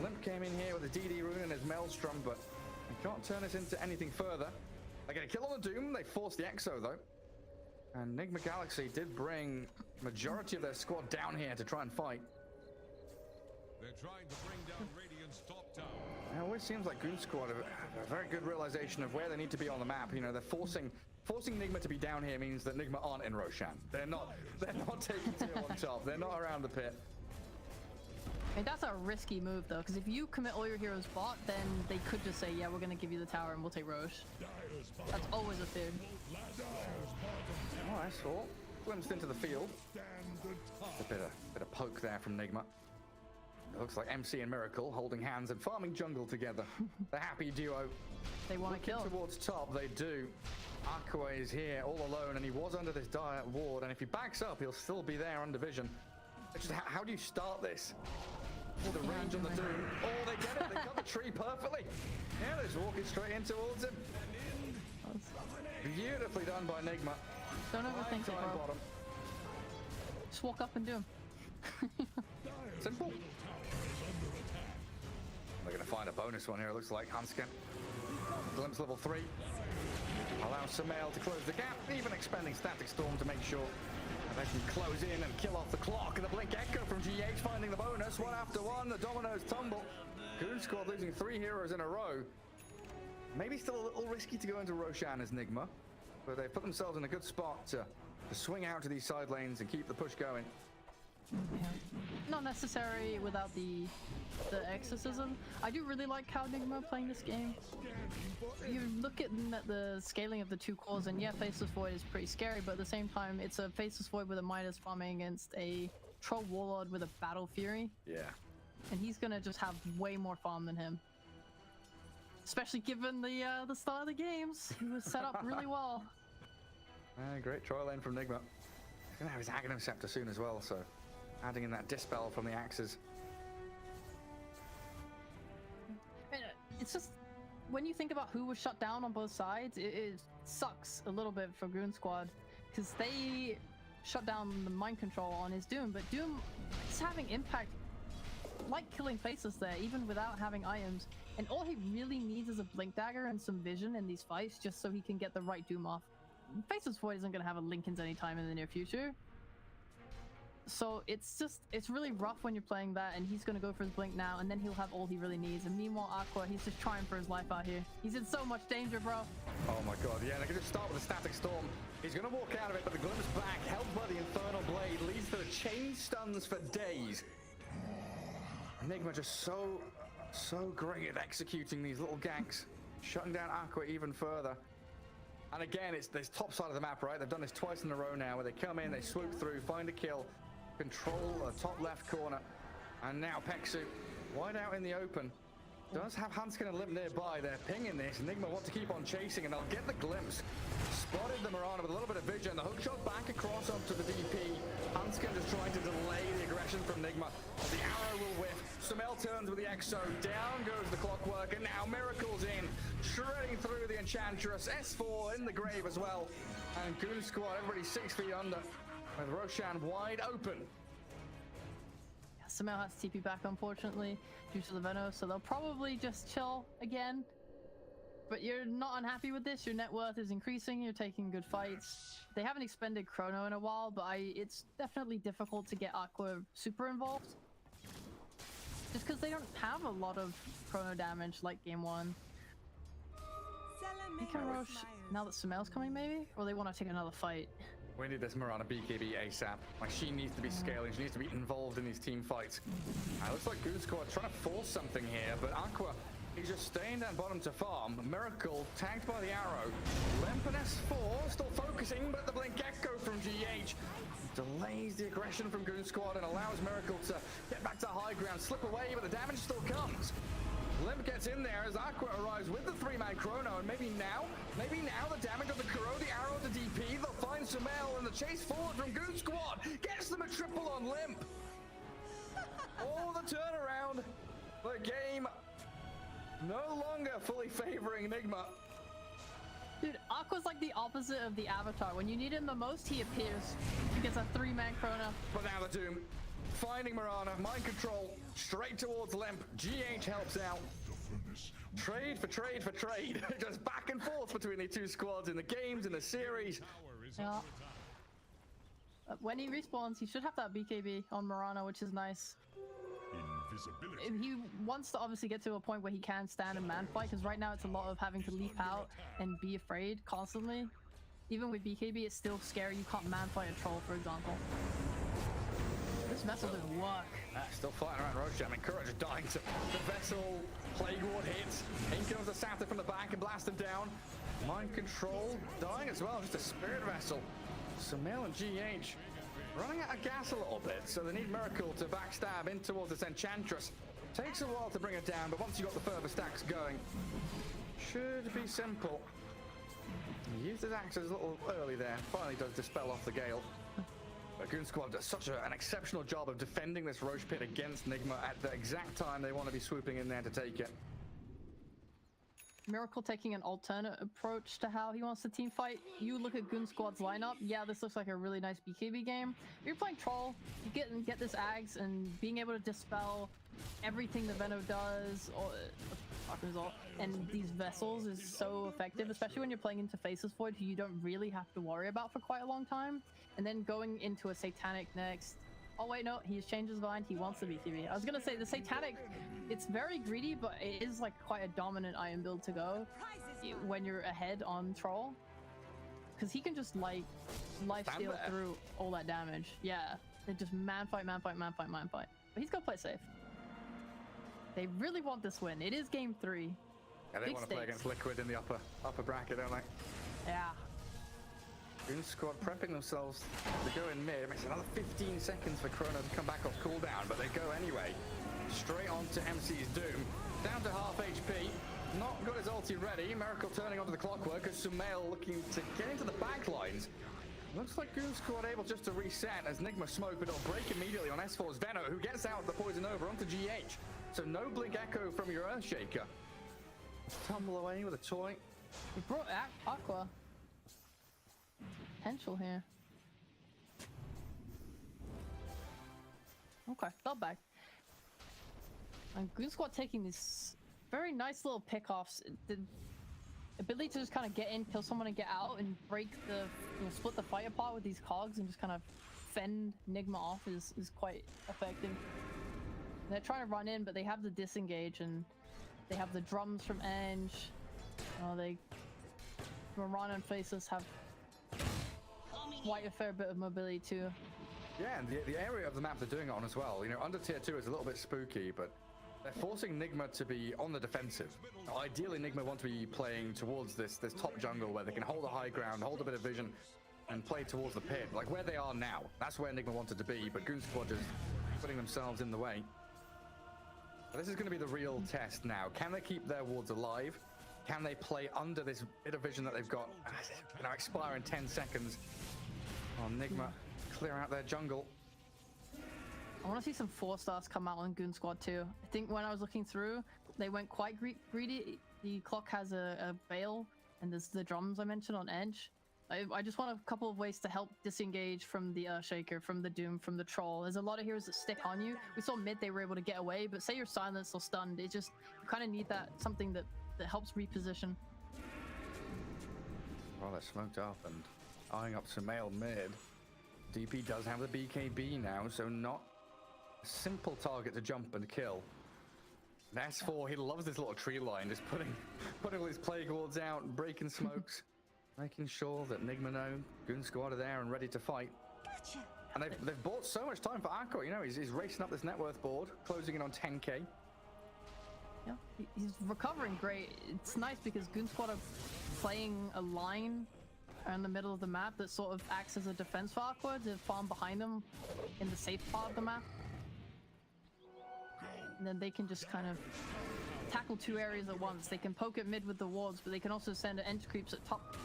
S1: Limp came in here with a DD rune and his Maelstrom, but he can't turn this into anything further. They get a kill on the Doom, they force the Exo though. And Nigma Galaxy did bring majority of their squad down here to try and fight.
S3: They're trying to bring down Radiant's top tower.
S1: It always seems like Goonsquad have a very good realization of where they need to be on the map. You know, they're forcing forcing Nigma to be down here means that Nigma aren't in Roshan. They're not taking tier 1 top. They're not around the pit.
S2: I mean, that's a risky move though, because if you commit all your heroes bot, then they could just say, yeah, we're gonna give you the tower and we'll take Roche. That's always a fear.
S1: Nice thought. Glimpsed into the field. A bit of poke there from Nigma. It looks like MC and Miracle holding hands and farming jungle together. The happy duo.
S2: They want to kill.
S1: Towards top, they do. Aqua is here all alone, and he was under this dire ward, and if he backs up, he'll still be there under vision. It's just, how do you start this? Oh, the range on the Doom. Oh, they get it. They cut the tree perfectly. Yeah, they're just walking straight in towards him. Beautifully done by Nigma.
S2: Don't overthink it, bro.
S1: Bottom.
S2: Just walk up and do him.
S1: Simple. They're going to find a bonus one here, it looks like. Hanskin. Glimpse level 3. Allows Sumail to close the gap, even expending Static Storm to make sure they can close in and kill off the clock. And the Blink Echo from GH finding the bonus. One after one, the dominoes tumble. Goonsquad losing 3 heroes in a row. Maybe still a little risky to go into Roshan as Nigma, but they put themselves in a good spot to swing out to these side lanes and keep the push going.
S2: Yeah. Not necessary without the exorcism. I do really like how Nigma playing this game. You look at the scaling of the 2 cores, and yeah, Faceless Void is pretty scary, but at the same time, it's a Faceless Void with a Midas farming against a Troll Warlord with a Battle Fury.
S1: Yeah. And
S2: he's gonna just have way more farm than him. Especially given the start of the games. He was set up really well.
S1: Great trial lane from Nigma. He's gonna have his Aghanim Scepter soon as well, so adding in that Dispel from the axes.
S2: It's just, when you think about who was shut down on both sides, it sucks a little bit for Goonsquad, because they shut down the mind control on his Doom, but Doom is having impact, like killing Faceless there, even without having items. And all he really needs is a Blink Dagger and some vision in these fights, just so he can get the right Doom off. Faceless Void isn't going to have a Linken's anytime in the near future. So it's really rough when you're playing that, and he's going to go for his Blink now, and then he'll have all he really needs. And meanwhile, Aqua, he's just trying for his life out here. He's in so much danger, bro.
S1: Oh my god, yeah, they can just start with a Static Storm. He's going to walk out of it, but the glimpse back, held by the Infernal Blade, leads to the chain stuns for days. Nigma just so great at executing these little ganks, shutting down Aqua even further. And again, it's this top side of the map, right? They've done this twice in a row now, where they come in, they swoop through, find a kill, control the top left corner, and now Peksu wide out in the open. Does have Hanskin and Limp nearby. They're pinging this. Nigma want to keep on chasing, and they'll get the glimpse. Spotted the Mirana with a little bit of vision. The hook shot back across onto the DP. Hanskin just trying to delay the aggression from Nigma. The arrow will whiff. Sumail turns with the Exo. Down goes the Clockwork, and now Miracle's in, shredding through the Enchantress. S4 in the grave as well. And Goonsquad, everybody 6 feet under, with Roshan wide open.
S2: Sumail has TP back, unfortunately, due to the Venom, so they'll probably just chill again. But you're not unhappy with this. Your net worth is increasing. You're taking good fights. They haven't expended Chrono in a while, but it's definitely difficult to get Aqua super involved. Just because they don't have a lot of Chrono damage like Game 1. They can rush now that Sumail's coming, maybe? Or they want to take another fight?
S1: We need this Mirana BKB ASAP. Like, she needs to be scaling. She needs to be involved in these team fights. It looks like Goonsquad trying to force something here, but Aqua, he's just staying down bottom to farm. Miracle tagged by the arrow. Limp and S4 still focusing, but the Blink Echo from GH delays the aggression from Goonsquad and allows Miracle to get back to high ground, slip away, but the damage still comes. Limp gets in there as Aqua arrives with the 3-man Chrono, and maybe now the damage of the Kuro, the arrow to DP, they'll find Sumail, and the chase forward from Goonsquad gets them a triple on Limp. Oh, the turnaround. The game no longer fully favoring Nigma.
S2: Dude, Aqua's like the opposite of the Avatar. When you need him the most, he appears. He gets a 3-man Chrono.
S1: But now the Doom. Finding Mirana, mind control, straight towards Limp. GH helps out. Trade for trade for trade. Just back and forth between the two squads in the games, in the series.
S2: Yeah. When he respawns, he should have that BKB on Mirana, which is nice. He wants to obviously get to a point where he can stand and man fight, because right now it's a lot of having to leap out and be afraid constantly. even with BKB, it's still scary. You can't man fight a troll, for example. This vessel didn't work.
S1: Still fighting around Roche. I mean, Courage is dying to the vessel. Plague Ward hits. In comes the Santa from the back and blasts him down. Mind Control dying as well. Just a Spirit Vessel. Sumail and GH running out of gas a little bit, so they need Miracle to backstab in towards this Enchantress. Takes a while to bring it down, but once you've got the further stacks going, should be simple. He used his axes a little early there. Finally does dispel off the Gale. But Goonsquad does such an exceptional job of defending this Roche Pit against Nigma at the exact time they want to be swooping in there to take it.
S2: Miracle taking an alternate approach to how he wants to team fight. You look at Goonsquad's lineup. Yeah, this looks like a really nice BKB game. If you're playing Troll, you get this Ags and being able to dispel everything that Veno does, or and these vessels is so effective, especially when you're playing into Faceless Void, who you don't really have to worry about for quite a long time. And then going into a Satanic next. Oh wait, no, he's changed his mind. He wants the BKB. I was gonna say the Satanic, it's very greedy, but it is like quite a dominant iron build to go when you're ahead on Troll, because he can just like lifesteal through all that damage. Yeah, they just man fight. But he's gonna play safe. They really want this win. It is game 3.
S1: Yeah, they want to play against Liquid in the upper bracket, don't they?
S2: Yeah.
S1: Goonsquad prepping themselves to go in mid. It makes another 15 seconds for Chrono to come back off cooldown, but they go anyway. Straight on to MC's Doom. Down to half HP. Not got his ulti ready. Miracle turning onto the clockwork as Sumail looking to get into the back lines. Looks like Goonsquad able just to reset as Nigma smoke, but it'll break immediately on S4's Veno, who gets out the poison over onto GH. So no Blink Echo from your Earthshaker. Tumble away with a toy.
S2: We brought Aqua. Potential here. Okay, fell back. And Goonsquad taking these very nice little pickoffs. The ability to just kind of get in, kill someone and get out and break the, split the fight apart with these cogs and just kind of fend Nigma off is quite effective. They're trying to run in, but they have the disengage and they have the drums from Eng. Maran and Faceless have quite a fair bit of mobility too.
S1: Yeah, and the area of the map they're doing it on as well. You know, under tier 2 is a little bit spooky, but they're forcing Nigma to be on the defensive. Ideally, Nigma want to be playing towards this top jungle where they can hold a high ground, hold a bit of vision, and play towards the pit, like where they are now. That's where Nigma wanted to be, but Goonsquad is putting themselves in the way. This is going to be the real test now. Can they keep their wards alive? Can they play under this bit of vision that they've got? Now expire in 10 seconds. Oh, Nigma clear out their jungle.
S2: I want to see some 4-stars come out on Goonsquad too. I think when I was looking through, they went quite greedy. The clock has a veil, and there's the drums I mentioned on Edge. I just want a couple of ways to help disengage from the Shaker, from the Doom, from the Troll. There's a lot of heroes that stick on you. We saw mid they were able to get away, but say you're silenced or stunned, it just, you kind of need that, something that helps reposition.
S1: Well, they're smoked up and eyeing up Sumail mid. DP does have the BKB now, so not a simple target to jump and kill. And S4, he loves this little tree line, just putting all these plague wards out, breaking smokes. Making sure that Nigma know Goonsquad are there and ready to fight. Gotcha. And they've bought so much time for Aqua. You know, he's racing up this net worth board, closing in on 10k.
S2: Yeah, he's recovering great. It's nice because Goonsquad are playing a line in the middle of the map that sort of acts as a defense for Aqua to farm behind them in the safe part of the map. And then they can just kind of tackle 2 areas at once. They can poke at mid with the wards, but they can also send Ent creeps at top.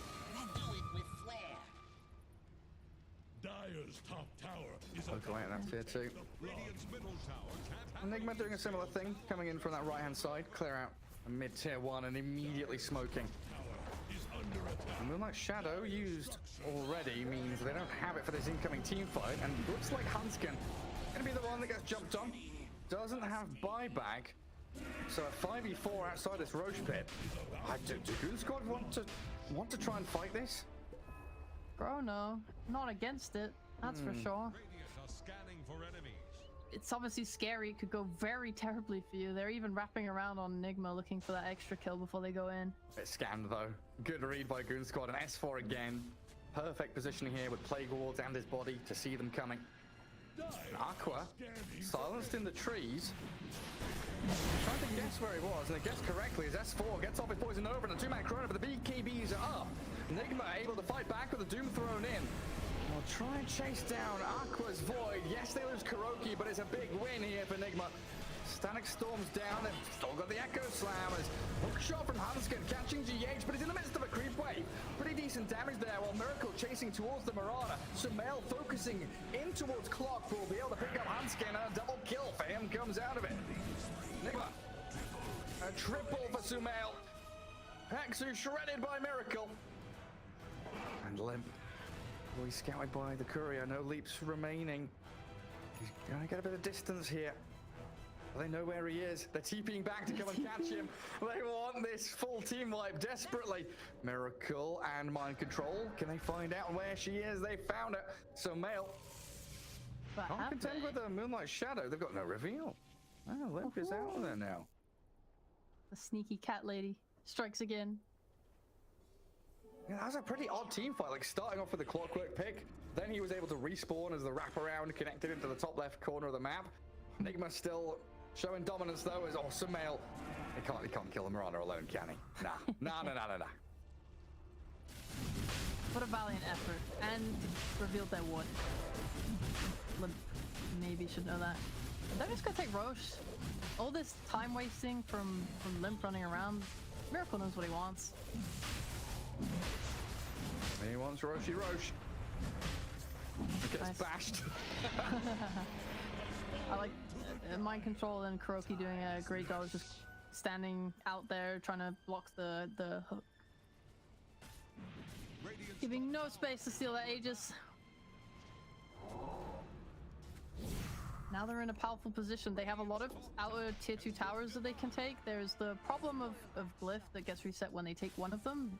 S3: Dyer's top tower is
S1: away at that tier 2. Nigma doing a similar thing, coming in from that right-hand side, clear out a mid tier 1 and immediately smoking. And Moonlight Shadow used already means they don't have it for this incoming team fight, and looks like Huntskin gonna be the one that gets jumped on. Doesn't have buyback, so a 5v4 outside this Roche pit. Do Goonsquad want to try and fight this?
S2: Bro, no, not against it. That's for sure. It's obviously scary. It could go very terribly for you. They're even wrapping around on Nigma looking for that extra kill before they go in.
S1: Bit scanned though. Good read by Goonsquad and S4 again. perfect positioning here with Plague Wards and his body to see them coming. Aqua, silenced in the trees. Trying to guess where he was, and he guessed correctly as S4 gets off his poison over, and a 2-man chrono, but the BKBs are up. Nigma able to fight back with the Doom thrown in. We'll try and chase down Aqua's Void. Yes, they lose Kuroki, but it's a big win here for Nigma. Static Storm's down, they've still got the Echo Slammers. Hook shot from Hanskin, catching GH, but he's in the midst of a creep wave. Pretty decent damage there, while Miracle chasing towards the Marauder. Sumail focusing in towards Clock will be able to pick up Hanskin, and a double kill for him comes out of it. Nigma, a triple for Sumail. Hexu shredded by Miracle. And Limp, well, he's scouted by the Courier, no leaps remaining. He's gonna get a bit of distance here. They know where he is. They're TPing back to come and catch him. They want this full team wipe desperately. Miracle and Mind Control. Can they find out where she is? They found her. So Mail can't contend with the Moonlight Shadow. They've got no reveal. Oh, Limp is out there now.
S2: The sneaky cat lady strikes again.
S1: Yeah, that was a pretty odd team fight. Like starting off with the Clockwork pick, then he was able to respawn as the wraparound connected into the top left corner of the map. Nigma still showing dominance though as awesome Mail. He can't kill the Marauder alone, can he? Nah. Nah.
S2: What a valiant effort. And revealed their ward. Maybe should know that. They're just gonna take Roche. All this time wasting from Limp running around. Miracle knows what he wants.
S1: He wants Roche. He gets bashed.
S2: I like Mind Control and Kuroki doing a great job just standing out there trying to block the hook. Giving no space to steal that Aegis. Now they're in a powerful position. They have a lot of outer tier 2 towers that they can take. There's the problem of Glyph that gets reset when they take one of them,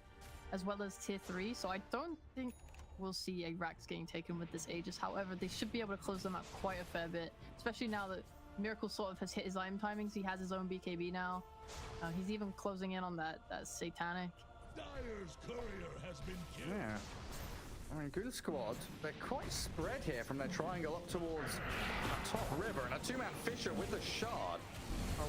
S2: as well as tier 3. So I don't think we'll see a Rax getting taken with this Aegis. However, they should be able to close them up quite a fair bit, especially now that Miracle sort of has hit his own timings. He has his own BKB now. He's even closing in on that Satanic.
S3: Dyer's courier has been killed.
S1: Yeah. I mean, Goonsquad, they're quite spread here from their triangle up towards the top river, and a 2-man Fisher with the shard,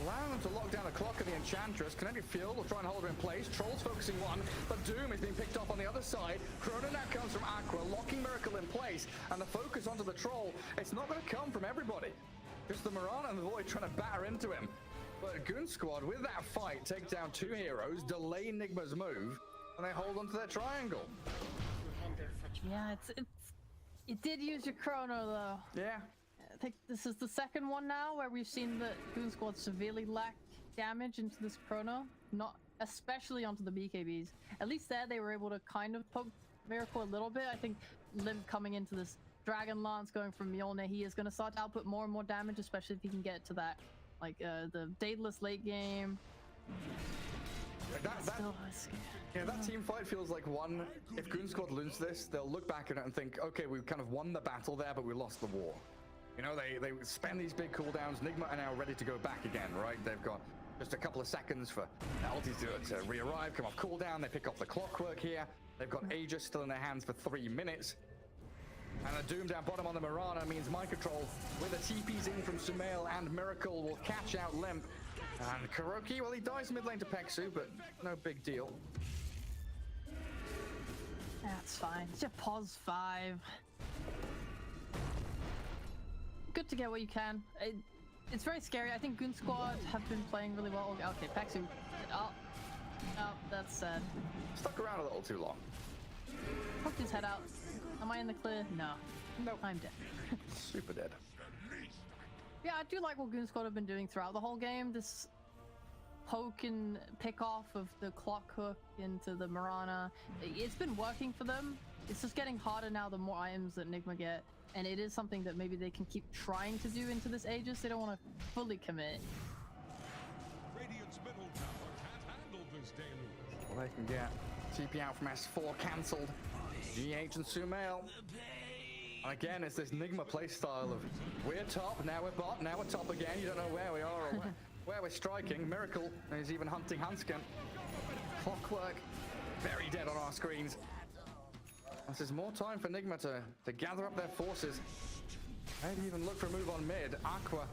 S1: allowing them to lock down the clock of the Enchantress. Kinetic Fuel will try and hold her in place. Troll's focusing one, but Doom is being picked off on the other side. Chrono now comes from Aqua, locking Miracle in place, and the focus onto the Troll. It's not going to come from everybody. Just the Marauder and the Void trying to batter into him. But Goonsquad, with that fight, take down 2 heroes, delay Nigma's move, and they hold onto their triangle.
S2: Yeah, it did use your chrono though.
S1: Yeah.
S2: I think this is the second one now where we've seen the Goonsquad severely lack damage into this chrono, not especially onto the BKBs. At least there they were able to kind of poke Miracle a little bit. I think Limp coming into this Dragon Lance going from Mjolnir, he is going to start to output more and more damage, especially if he can get to that, like the Daedalus late game.
S1: That team fight feels like one. If Goonsquad loses this, they'll look back at it and think, okay, we've kind of won the battle there, but we lost the war. You know, they spend these big cooldowns. Nigma are now ready to go back again, right? They've got just a couple of seconds for ultis to re-arrive, come off cooldown. They pick up the Clockwork here. They've got Aegis still in their hands for 3 minutes. And a Doom down bottom on the Marauder means Mind Control with the TPs in from Sumail and Miracle will catch out Limp. And Kuroki, well, he dies mid lane to Peksu, but no big deal.
S2: That's fine. It's just pause 5. Good to get what you can. It's very scary. I think Goonsquad have been playing really well. Okay, Peksu. Oh, that's sad.
S1: Stuck around a little too long.
S2: Poked his head out. Am I in the clear? No.
S1: Nope.
S2: I'm dead.
S1: Super dead.
S2: Yeah, I do like what Goonsquad have been doing throughout the whole game. This poke and pick off of the clock hook into the Marana. It's been working for them. It's just getting harder now the more items that Nigma get. And it is something that maybe they can keep trying to do into this Aegis. They don't want to fully commit.
S3: Radiant's middle tower can't handle this deluge.
S1: Well, they can get TP out from S4 cancelled. GH and Sumail. And again, it's this Nigma playstyle of we're top, now we're bot, now we're top again. You don't know where we are or where we're striking. Miracle is even hunting Hanskin. Clockwork, very dead on our screens. This is more time for Nigma to gather up their forces. Maybe even look for a move on mid. Aqua.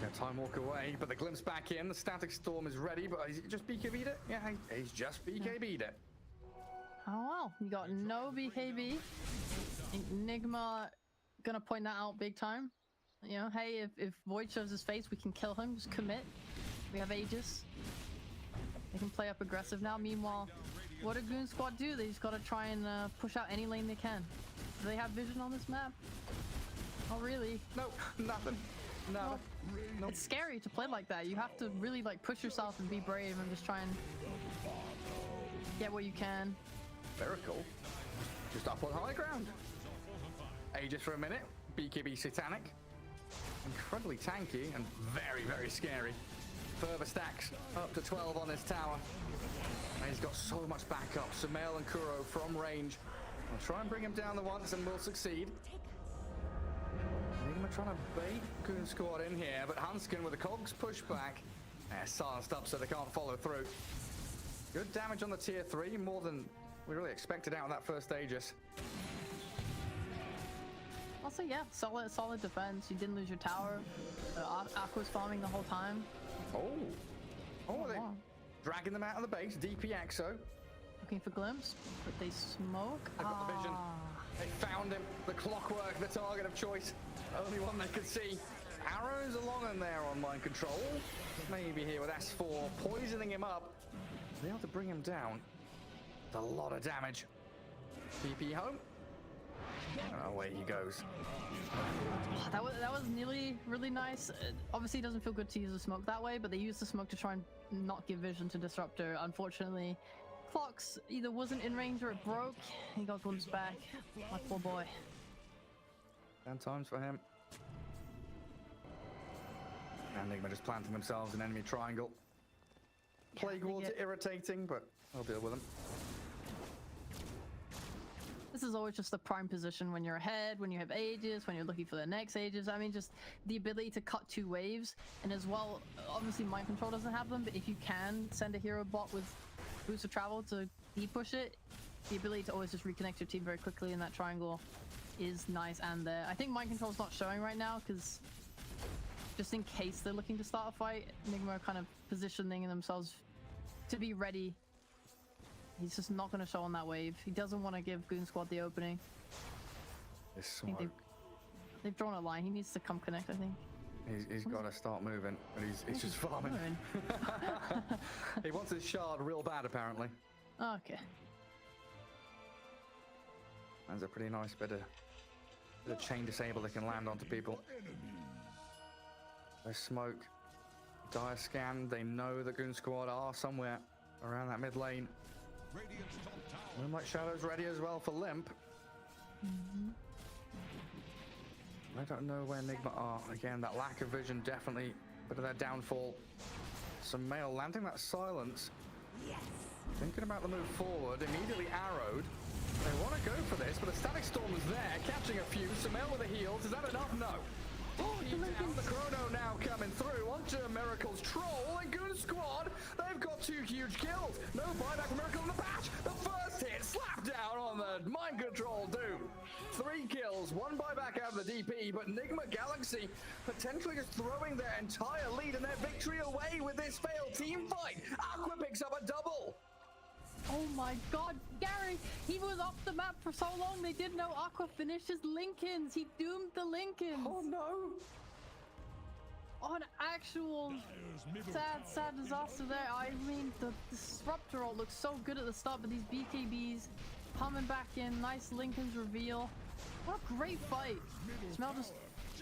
S1: Yeah, time walk away, but the glimpse back in. The static storm is ready, but he's just BKB'd it. Yeah, he's just BKB'd it.
S2: Oh well, you got no BKB. Nigma gonna point that out big time. You know, hey, if Void shows his face, we can kill him. Just commit. We have Aegis. They can play up aggressive now. Meanwhile, what do Goonsquad do? They just gotta try and push out any lane they can. Do they have vision on this map? Oh, really?
S1: Nope, nothing. No. Nope.
S2: It's scary to play like that. You have to really like push yourself and be brave and just try and get what you can.
S1: Miracle. Just up on high ground. Aegis for a minute. BKB Satanic. Incredibly tanky and very, very scary. Further stacks up to 12 on his tower. And he's got so much backup. Sumail and Kuro from range. I'll try and bring him down the once and we'll succeed. Nigma trying to bait Goonsquad in here, but Hanskin with the cogs pushback. Silenced up so they can't follow through. Good damage on the tier 3, more than we really expected out of that first Aegis.
S2: Also, yeah, solid defense. You didn't lose your tower. Aqua's farming the whole time.
S1: Oh, they dragging them out of the base. DP Exo.
S2: Looking for glimpse, but they smoke.
S1: They've got the vision. They found him. The clockwork, the target of choice. Only one they could see. Arrows along in there on mind control. Maybe here with S4 poisoning him up. Be able to bring him down. It's a lot of damage. DP home. Away he goes.
S2: That was nearly really nice. Obviously, it doesn't feel good to use the smoke that way, but they used the smoke to try and not give vision to Disruptor. Unfortunately, Clocks either wasn't in range or it broke. He got glimpsed back. My poor boy.
S1: 10 times for him. And Nigma just planting themselves in enemy triangle. Plague Wards are irritating, but I'll deal with them.
S2: This is always just the prime position when you're ahead, when you have Aegis, when you're looking for the next Aegis. I mean, just the ability to cut 2 waves. And as well, obviously mind control doesn't have them, but if you can send a hero bot with boost of travel to de-push it, the ability to always just reconnect your team very quickly in that triangle is nice and there. I think mind control is not showing right now because just in case they're looking to start a fight, Nigma are kind of positioning themselves to be ready. He's just not going to show on that wave. He doesn't want to give Goonsquad the opening.
S1: This
S2: I think they've drawn a line. He needs to come connect, I think.
S1: He's got to start moving, but he's just farming. He wants his shard real bad, apparently.
S2: Okay.
S1: That's a pretty nice bit of chain disable that can land onto people. There's smoke. Dire scan. They know that Goonsquad are somewhere around that mid lane. Moonlight Shadow's ready as well for Limp. I don't know where Nigma are. Again, that lack of vision definitely a bit of their downfall. Some mail landing that silence. Yes. Thinking about the move forward, immediately arrowed. They want to go for this, but the static storm is there, catching a few. Sumail with the heals. Is that enough? No. Down. The chrono now coming through onto Miracle's troll and Goonsquad. They've got 2 huge kills. No buyback for Miracle in the patch. The first hit slap down on the mind control Doom. 3 kills, 1 buyback out of the DP, but Nigma Galaxy potentially just throwing their entire lead and their victory away with this failed team fight. Aqua picks up a double.
S2: Oh my god, Gary! He was off the map for so long, they didn't know Aqua finished his Lincolns! He doomed the Lincolns!
S1: Oh no!
S2: Oh, an actual sad disaster there. I mean, the Disruptor ult looks so good at the start, but these BKBs coming back in, nice Lincoln's reveal. What a great fight! Smell just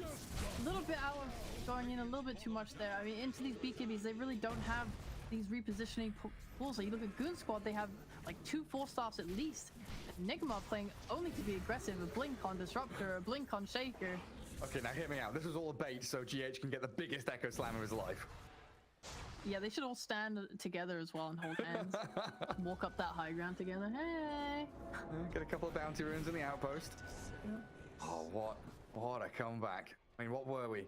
S2: a little bit out of going in a little bit too much there. I mean, into these BKBs, they really don't have these repositioning pools. So you look at Goonsquad, they have like 2 4-stars at least. Nigma playing only to be aggressive, a blink on Disruptor, a blink on Shaker.
S1: Okay, now hear me out. This was all a bait so GH can get the biggest Echo Slam of his life.
S2: Yeah, they should all stand together as well and hold hands. Walk up that high ground together. Hey!
S1: Get a couple of bounty runes in the outpost. Yeah. Oh, what a comeback. I mean, what were we?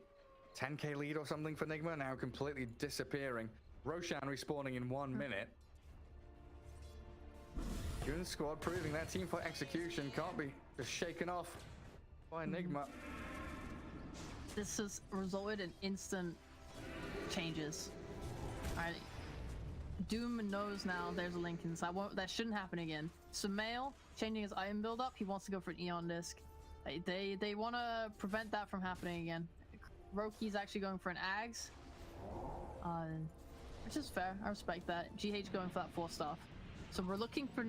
S1: 10k lead or something for Nigma, now completely disappearing. Roshan respawning in 1 minute. Goonsquad proving their team fight execution can't be just shaken off by Nigma.
S2: This has resulted in instant changes. Alright. Doom knows now there's a Lincoln, so that shouldn't happen again. Sumail changing his item build up, he wants to go for an Eon disc. They want to prevent that from happening again. Roki's actually going for an Ags. Which is fair, I respect that. GH going for that 4-star. So we're looking for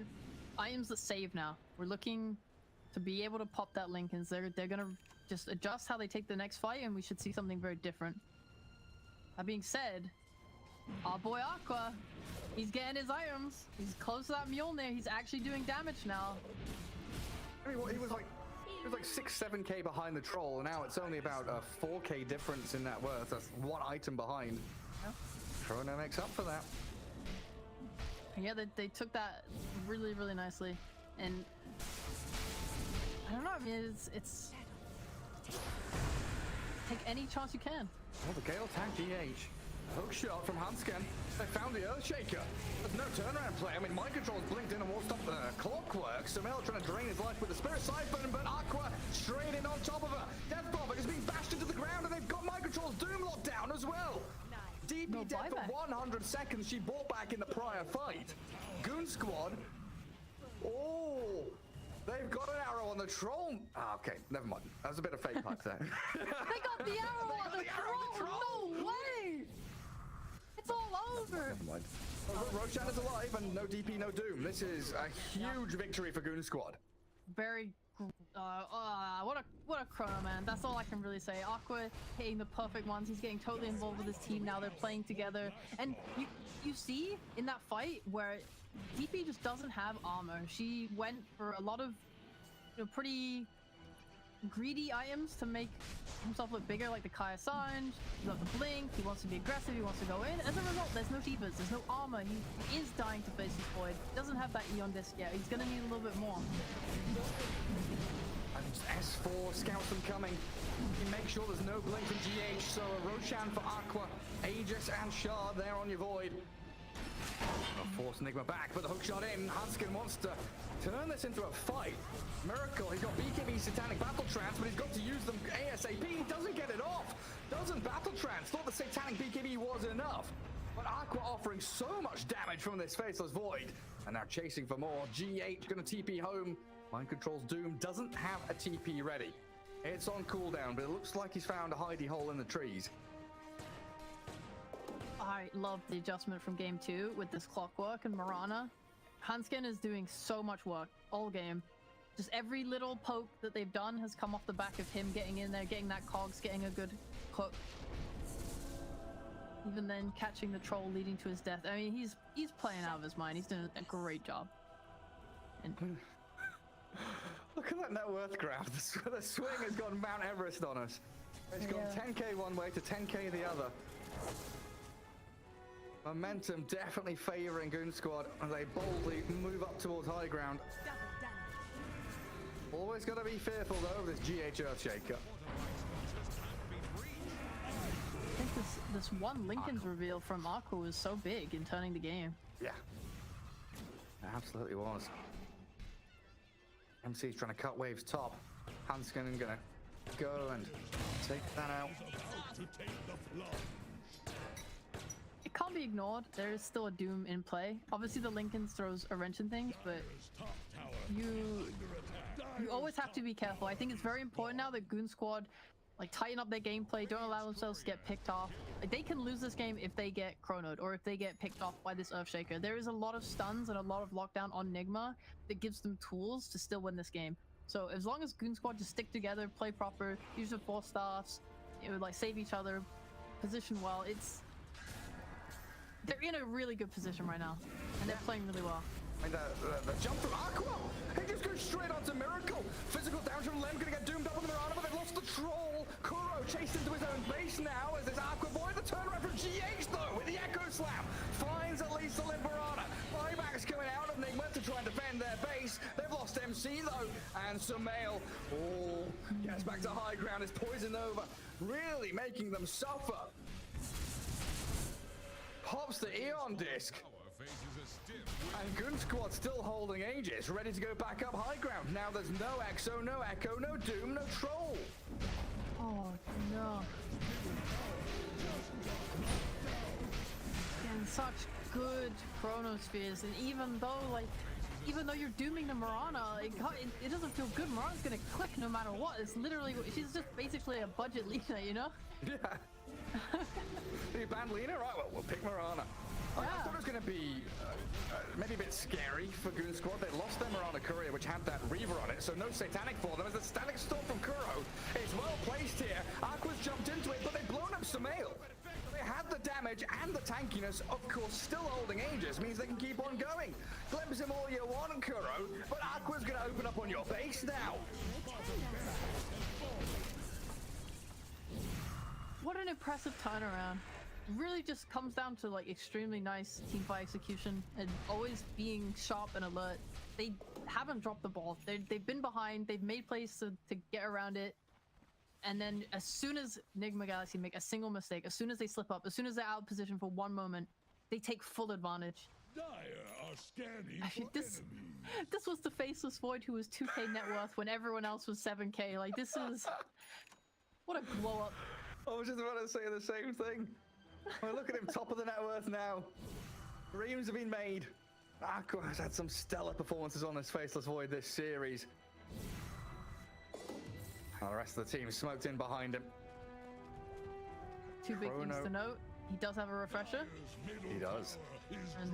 S2: items that save now. We're looking to be able to pop that Lincolns. They're gonna just adjust how they take the next fight, and we should see something very different. That being said, our boy Aqua, he's getting his items. He's close to that Mjolnir. He's actually doing damage now.
S1: I mean, he was like 6-7k behind the troll, and now it's only about a 4k difference in net worth. That's one item behind.
S2: Yeah.
S1: Chrono makes up for that.
S2: Yeah, they took that really, really nicely, and I don't know. I mean, it's take any chance you can.
S1: Well, the Gale tank GH. Hook shot from Hansken. They found the Earthshaker. There's no turnaround play. I mean, mind control's blinked in and won't stop the clockwork. Sumail trying to drain his life with the Spirit Siphon, but Aqua straight in on top of her. Death Prophet is being bashed into the ground, and they've got mind control's Doom locked down as well. DP
S2: No
S1: dead for
S2: buyback.
S1: 100 seconds. She bought back in the prior fight. Goonsquad. Oh, they've got an arrow on the troll. Ah, okay, never mind. That was a bit of fake pipe there.
S2: They got the arrow on the troll! No way! It's all over!
S1: Never mind. Roshan is alive and no DP, no Doom. This is a huge victory for Goonsquad.
S2: Very what a chrono, man. That's all I can really say. Aqua hitting the perfect ones. He's getting totally involved with his team now. They're playing together, and you see in that fight where DP just doesn't have armor. She went for a lot of pretty greedy items to make himself look bigger, like the Kaya Sanj. He's got the blink. He wants to be aggressive. He wants to go in. As a result, there's no Divas. There's no armor. He is dying to face his void. Doesn't have that Eon disc yet. He's gonna need a little bit more.
S1: And S4 scouts them coming. You make sure there's no blink from GH, so a Roshan for Aqua, Aegis and Shard there on your void. Force Nigma back, but the hook shot in. Hansken wants to turn this into a fight. Miracle, he's got BKB Satanic Battle Trance, but he's got to use them ASAP. He doesn't get it off. Doesn't Battle Trance. Thought the Satanic BKB was enough. But Aqua offering so much damage from this Faceless Void. And now chasing for more. GH gonna TP home. Mind Control's Doom doesn't have a TP ready. It's on cooldown, but it looks like he's found a hidey hole in the trees.
S2: I love the adjustment from game 2 with this clockwork and Mirana. Hansken is doing so much work all game. Just every little poke that they've done has come off the back of him getting in there, getting that cogs, getting a good hook. Even then catching the troll leading to his death. I mean, he's playing out of his mind. He's doing a great job. And
S1: look at that net worth graph. The swing has gone Mount Everest on us. It's gone 10k one way to 10k the other. Momentum definitely favoring Goonsquad as they boldly move up towards high ground. Always got to be fearful though of this GH Earthshaker.
S2: I think this one Lincoln's reveal from Aqua was so big in turning the game.
S1: Yeah, it absolutely was. MC's trying to cut waves top. Hansken gonna go and take that out.
S2: It can't be ignored. There is still a Doom in play. Obviously the Lincoln throws a wrench in things, but you always have to be careful. I think it's very important now that Goonsquad tighten up their gameplay, don't allow themselves to get picked off. They can lose this game if they get chronoed or if they get picked off by this Earthshaker. There is a lot of stuns and a lot of lockdown on Nigma that gives them tools to still win this game. So as long as Goonsquad just stick together, play proper, use the 4 staffs, save each other, position well, they're in a really good position right now, and they're playing really well.
S1: And the jump from Aqua, he just goes straight onto Miracle. Physical damage from Lem, gonna get doomed up on the Mirana, but they've lost the troll. Kuro chased into his own base now as this Aqua boy. The turnaround from GH though with the Echo Slam finds at least the Limbarana. Buybacks coming out of Nigma to try and defend their base. They've lost MC though, and Sumail gets back to high ground. Is poisoned over, really making them suffer. Pops the Eon disc.
S3: faces a stiff
S1: And Goonsquad still holding Aegis, ready to go back up high ground. Now there's no Exo, no Echo, no Doom, no Troll.
S2: Oh no. And such good chronospheres, and even though you're dooming the Mirana, it doesn't feel good. Mirana's gonna click no matter what. It's literally, she's just basically a budget leader, you know?
S1: Yeah. You banned Lina? Right, well, we'll pick Mirana. I thought it was going to be maybe a bit scary for Goonsquad. They lost their Mirana Courier, which had that Reaver on it, so no Satanic for them. As the Static Storm from Kuro is well placed here. Aqua's jumped into it, but they've blown up Sumail. They had the damage and the tankiness, of course, still holding Aegis, means they can keep on going. Glimpse him all you want, Kuro, but Aqua's going to open up on your base now.
S2: What an impressive turnaround. Really just comes down to like extremely nice teamfight execution and always being sharp and alert. They haven't dropped the ball. They've been behind. They've made plays to get around it. And then as soon as Nigma Galaxy make a single mistake, as soon as they slip up, as soon as they're out of position for one moment, they take full advantage.
S3: dire are scanning
S2: Actually,
S3: for
S2: this
S3: enemies.
S2: was the faceless void who was 2k net worth when everyone else was 7k. Like, this is... What a glow up.
S1: I was just about to say the same thing. Well, look at him, top of the net worth now. Dreams have been made. Aqua has had some stellar performances on this Faceless Void this series. And the rest of the team smoked in behind him.
S2: Two big things to note. He does have a refresher.
S1: He does.
S2: And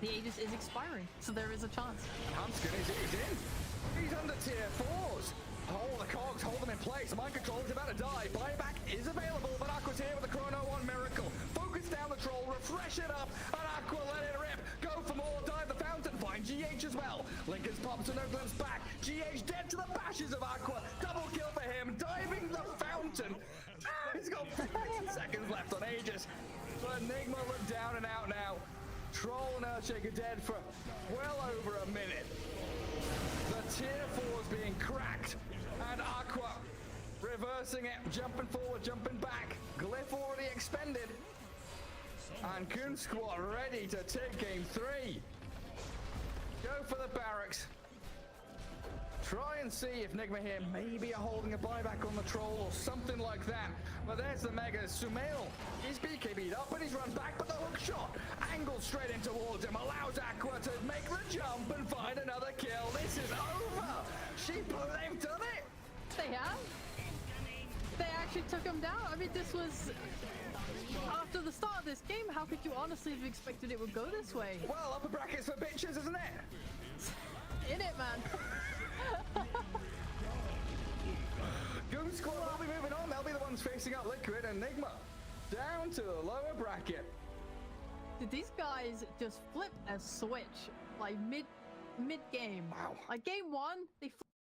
S2: the Aegis is expiring, so there is a chance.
S1: Hanskin is in. He's under tier 4s. Hold the cogs, hold them in place. Mind control is about to die. Buyback is available, but Aqua's here with the Chrono 1 miracle. Focus down the troll, refresh it up, and Aqua let it rip. Go for more, dive the fountain, find GH as well. Lincoln's pops and no glimpse back. GH dead to the bashes of Aqua. Double kill for him, diving the fountain. He's got 15 seconds left on Aegis. But Nigma look down and out now. Troll and Earthshaker dead for well over a minute. The tier 4 is being cracked. And Aqua reversing it, jumping forward, jumping back. Glyph already expended. And Goonsquad ready to take game 3. Go for the barracks. Try and see if Nigma here maybe are holding a buyback on the troll or something like that. But there's the Mega. Sumail is BKB'd up, but he's run back, but the hook shot angled straight in towards him allows Aqua to make the jump and find another kill. This is over. They've done it.
S2: They have? They actually took him down. I mean, this was... After the start of this game, how could you honestly have expected it would go this way?
S1: Well, upper brackets for bitches, isn't it?
S2: In it, man.
S1: Goonsquad will be moving on. They'll be the ones facing up Liquid and Nigma down to the lower bracket.
S2: Did these guys just flip a switch like mid game?
S1: Wow.
S2: Like game 1, they